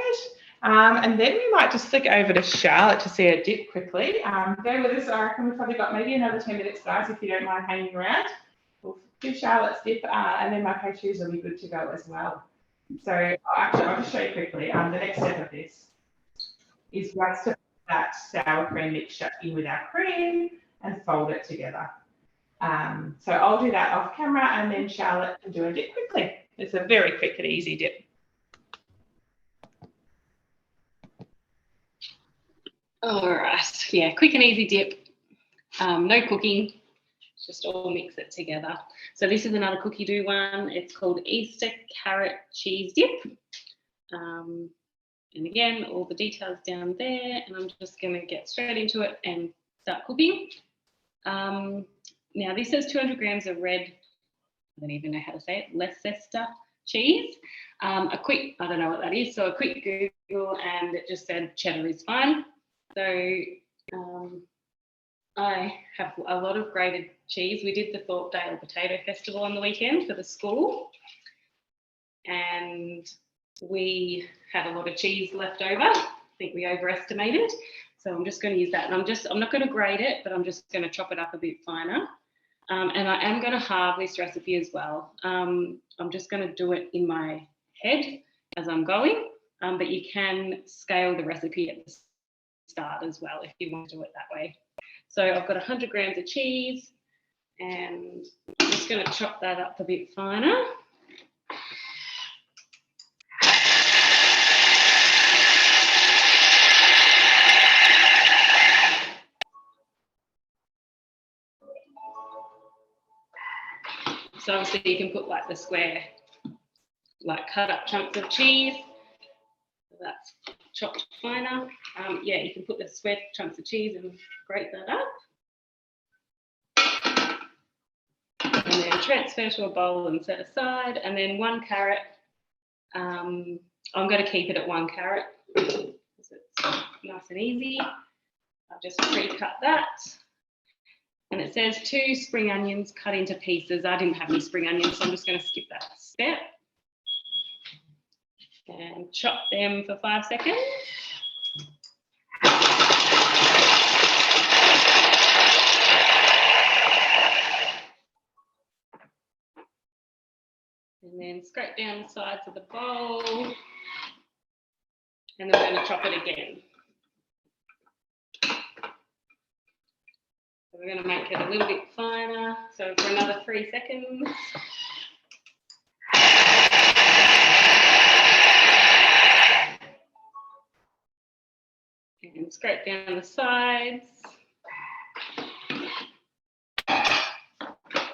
And then we might just flick over to Charlotte to see her dip quickly. Bear with us. I reckon we've probably got maybe another 10 minutes, guys, if you don't mind hanging around. We'll do Charlotte's dip, and then my cashews will be good to go as well. So actually, I'll just show you quickly. The next step of this is just to put that sour cream mixture in with our cream and fold it together. So I'll do that off camera, and then Charlotte can do a dip quickly. It's a very quick and easy dip. All right, yeah, quick and easy dip. No cooking, just all mix it together. So this is another cookie dough one. It's called Easter Carrot Cheese Dip. And again, all the details down there, and I'm just going to get straight into it and start cooking. Now this says 200 grams of red, I don't even know how to say it, Leicester cheese. I don't know what that is, so a quick Google and it just said cheddar is fine. So I have a lot of grated cheese. We did the Thorpedale Potato Festival on the weekend for the school, and we had a lot of cheese left over. I think we overestimated. So I'm just going to use that, and I'm not going to grate it, but I'm just going to chop it up a bit finer. And I am going to halve this recipe as well. I'm just going to do it in my head as I'm going, but you can scale the recipe at the start as well if you want to do it that way. So I've got 100 grams of cheese, and I'm just going to chop that up a bit finer. So obviously you can put like the square, like cut up chunks of cheese. That's chopped finer. Yeah, you can put the square chunks of cheese and grate that up. And then transfer to a bowl and set aside. And then 1 carrot. I'm going to keep it at 1 carrot because it's nice and easy. I've just pre-cut that. And it says 2 spring onions cut into pieces. I didn't have any spring onions, so I'm just going to skip that step. And chop them for 5 seconds. And then scrape down the sides of the bowl. And then we're going to chop it again. So we're going to make it a little bit finer. So for another 3 seconds. And scrape down the sides.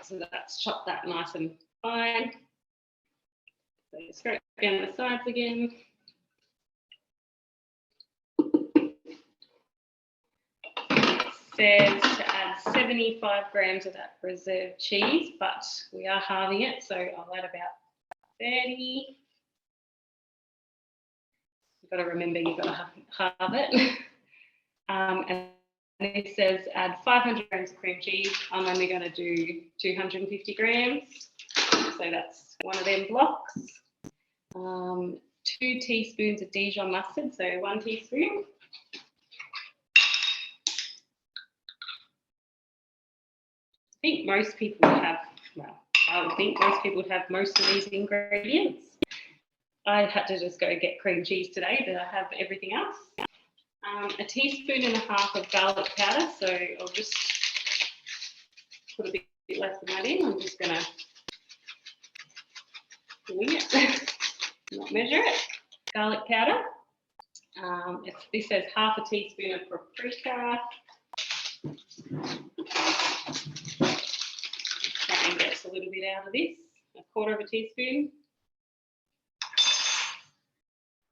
So that's chopped that nice and fine. So scrape down the sides again. It says to add 75 grams of that reserve cheese, but we are halving it, so I'll add about 30. You've got to remember you've got to halve it. And it says add 500 grams of cream cheese. I'm only going to do 250 grams. So that's one of them blocks. 2 teaspoons of Dijon mustard, so 1 teaspoon. I think most people have, well, I would think most people would have most of these ingredients. I had to just go get cream cheese today, but I have everything else. 1.5 teaspoons of garlic powder, so I'll just put a bit less than that in. I'm just going to wing it, not measure it. Garlic powder. This says 1/2 teaspoon of paprika. Try and get a little bit out of this. 1/4 teaspoon.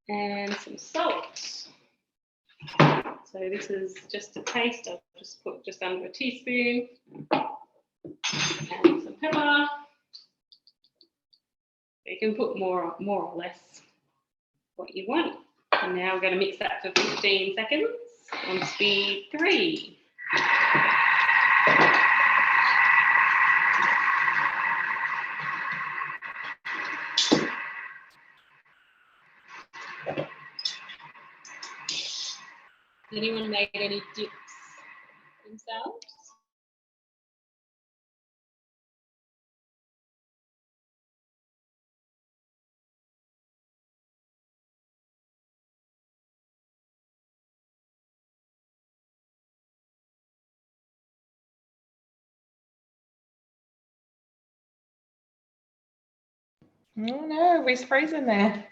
And some salt. So this is just a taste. I'll just put just under 1 teaspoon. And some pepper. You can put more or less what you want. And now we're going to mix that for 15 seconds on speed 3. Has anyone made any dips themselves? Oh no, we're freezing there.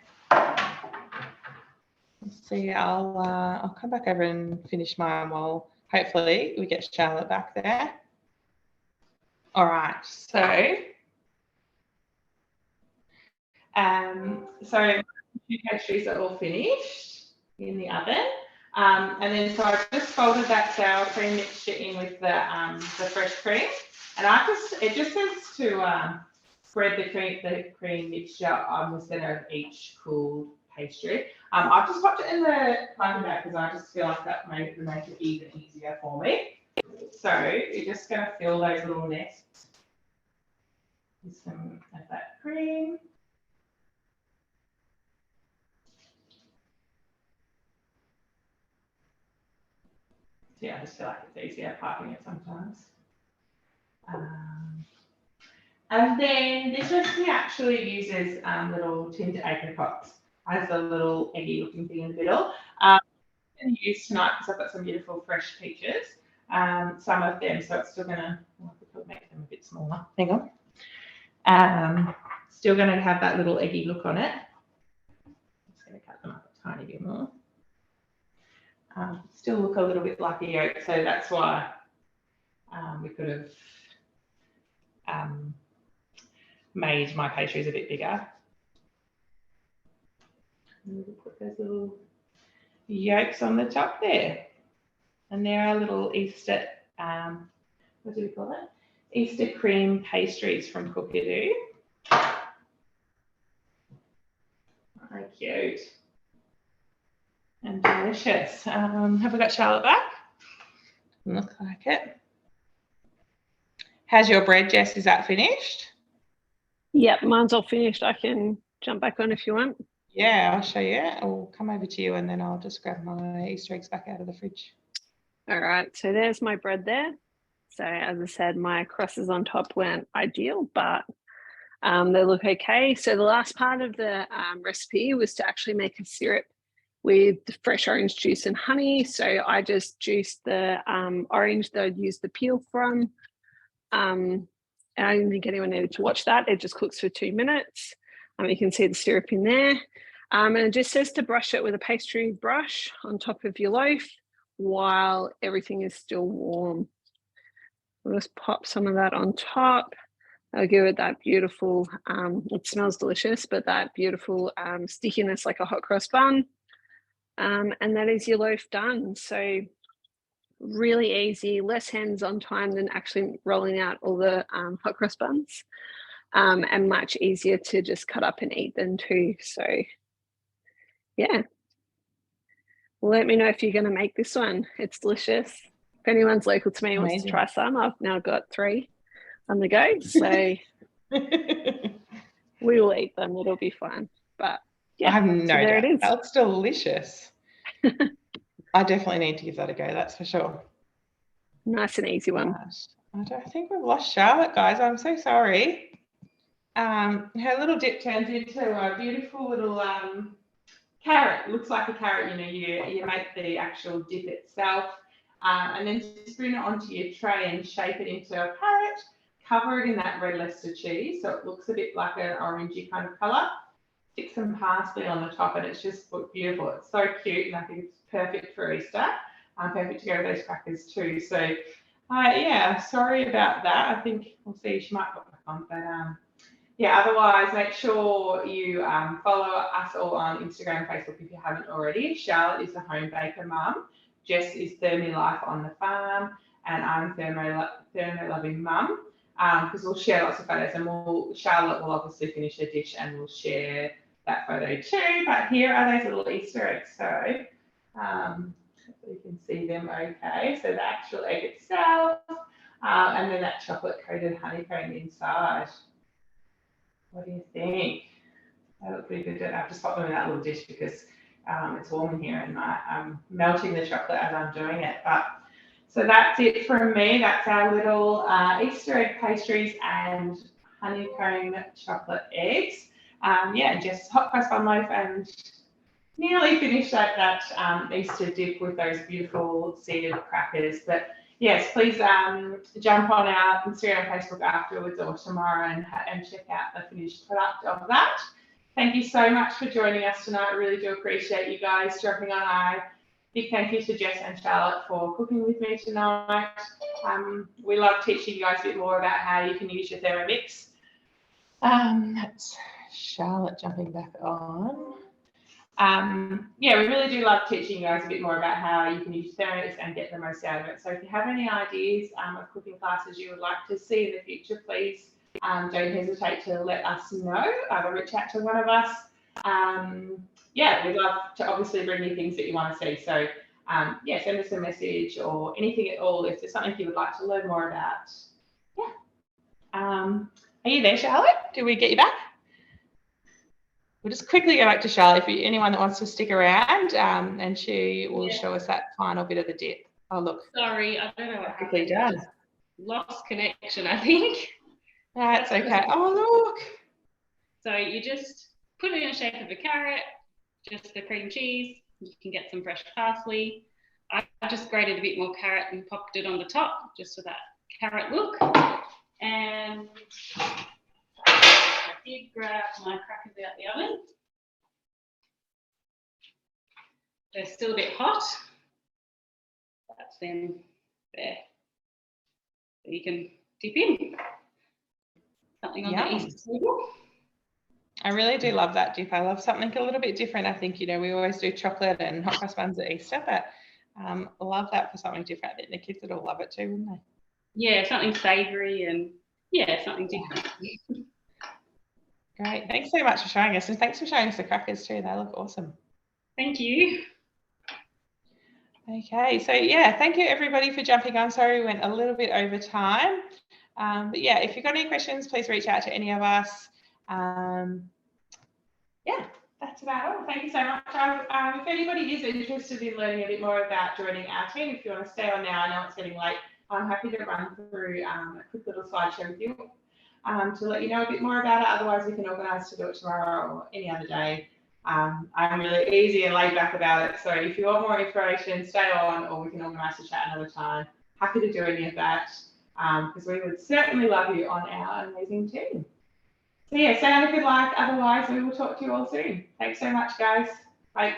Let's see, I'll come back over and finish mine while hopefully we get Charlotte back there. All right, so two pastries are all finished in the oven. And then so I just folded that sour cream mixture in with the fresh cream, and it just says to spread the cream mixture on the centre of each cooled pastry. I've just popped it in the punch bag because I just feel like that would make it even easier for me. So you're just going to fill those little nests with some of that cream. Yeah, I just feel like it's easier piping it sometimes. And then this recipe actually uses little tinned apricots as a little eggy looking thing in the middle. I'm going to use tonight because I've got some beautiful fresh peaches. Some of them, so it's still going to, I could make them a bit smaller. Hang on. Still going to have that little eggy look on it. I'm just going to cut them up a tiny bit more. Still look a little bit like a yolk, so that's why we could have made my pastries a bit bigger. And we'll put those little yolks on the top there. And there are little Easter, what do we call it? Easter cream pastries from Cookadoo. Very cute. And delicious. Have we got Charlotte back? Look like it. How's your bread, Jess? Is that finished? Yep, mine's all finished. I can jump back on if you want. Yeah, I'll show you. I'll come over to you and then I'll just grab my Easter eggs back out of the fridge. All right, so there's my bread there. So as I said, my crosses on top weren't ideal, but they look okay. So the last part of the recipe was to actually make a syrup with the fresh orange juice and honey. So I just juiced the orange that I'd used the peel from. And I didn't think anyone needed to watch that. It just cooks for 2 minutes. You can see the syrup in there. And it just says to brush it with a pastry brush on top of your loaf while everything is still warm. I'll just pop some of that on top. I'll give it that beautiful, it smells delicious, but that beautiful stickiness like a hot cross bun. And that is your loaf done. So really easy, less hands-on time than actually rolling out all the hot cross buns, and much easier to just cut up and eat them too. So yeah, let me know if you're going to make this one. It's delicious. If anyone's local to me and wants to try some, I've now got 3 on the go, so we will eat them. It'll be fun. But yeah, I have no doubt. There it is. That's delicious. I definitely need to give that a go, that's for sure. Nice and easy one. I think we've lost Charlotte, guys. I'm so sorry. Her little dip turns into a beautiful little carrot. Looks like a carrot. You know, you make the actual dip itself, and then spoon it onto your tray and shape it into a carrot. Cover it in that red Leicester cheese so it looks a bit like an orangey kind of colour. Stick some parsley on the top and it's just beautiful. It's so cute and I think it's perfect for Easter. Perfect to go with those crackers too. So yeah, sorry about that. I think we'll see, she might pop back on. But yeah, otherwise make sure you follow us all on Instagram and Facebook if you haven't already. Charlotte is the home baker mum. Jess is Thermo Life on the farm and I'm Thermo Loving Mum. Because we'll share lots of photos and Charlotte will obviously finish her dish and we'll share that photo too. But here are those little Easter eggs. So hopefully you can see them okay. So the actual egg itself and then that chocolate coated honeycomb inside. What do you think? That looks pretty good. I've just popped them in that little dish because it's warm in here and I'm melting the chocolate as I'm doing it. But so that's it from me. That's our little Easter egg pastries and honeycomb chocolate eggs. Yeah, just hot cross bun loaf and nearly finished that Easter dip with those beautiful seeded crackers. But yes, please jump on our Instagram and Facebook afterwards or tomorrow and check out the finished product of that. Thank you so much for joining us tonight. I really do appreciate you guys jumping on. Big thank you to Jess and Charlotte for cooking with me tonight. We love teaching you guys a bit more about how you can use your Thermomix. That's Charlotte jumping back on. Yeah, we really do love teaching you guys a bit more about how you can use Thermomix and get the most out of it. So if you have any ideas of cooking classes you would like to see in the future, please don't hesitate to let us know. Either reach out to one of us. Yeah, we'd love to obviously bring you things that you want to see. So yeah, send us a message or anything at all if there's something you would like to learn more about. Yeah. Are you there, Charlotte? Did we get you back? We'll just quickly go back to Charlotte if anyone that wants to stick around, and she will show us that final bit of the dip. Oh, look. Sorry, I don't know what quickly done. Lost connection, I think. That's okay. Oh, look. So you just put it in the shape of a carrot, just the cream cheese. You can get some fresh parsley. I just grated a bit more carrot and popped it on the top just for that carrot look. And I did grab my crackers out the oven. They're still a bit hot. That's them there. So you can dip in. Something on the Easter table. I really do love that dip. I love something a little bit different. I think, you know, we always do chocolate and hot cross buns at Easter, but I love that for something different. I think the kids would all love it too, wouldn't they? Yeah, something savoury and yeah, something different. Great. Thanks so much for showing us, and thanks for showing us the crackers too. They look awesome. Thank you. Okay, so yeah, thank you everybody for jumping on. Sorry we went a little bit over time. But yeah, if you've got any questions, please reach out to any of us. Yeah, that's about all. Thank you so much. If anybody is interested in learning a bit more about joining our team, if you want to stay on now, I know it's getting late, I'm happy to run through a quick little slideshow with you to let you know a bit more about it. Otherwise, we can organise to do it tomorrow or any other day. I'm really easy and laid back about it. So if you want more information, stay on, or we can organise to chat another time. Happy to do any of that because we would certainly love you on our amazing team. So yeah, stay on if you'd like. Otherwise, we will talk to you all soon. Thanks so much, guys. Bye.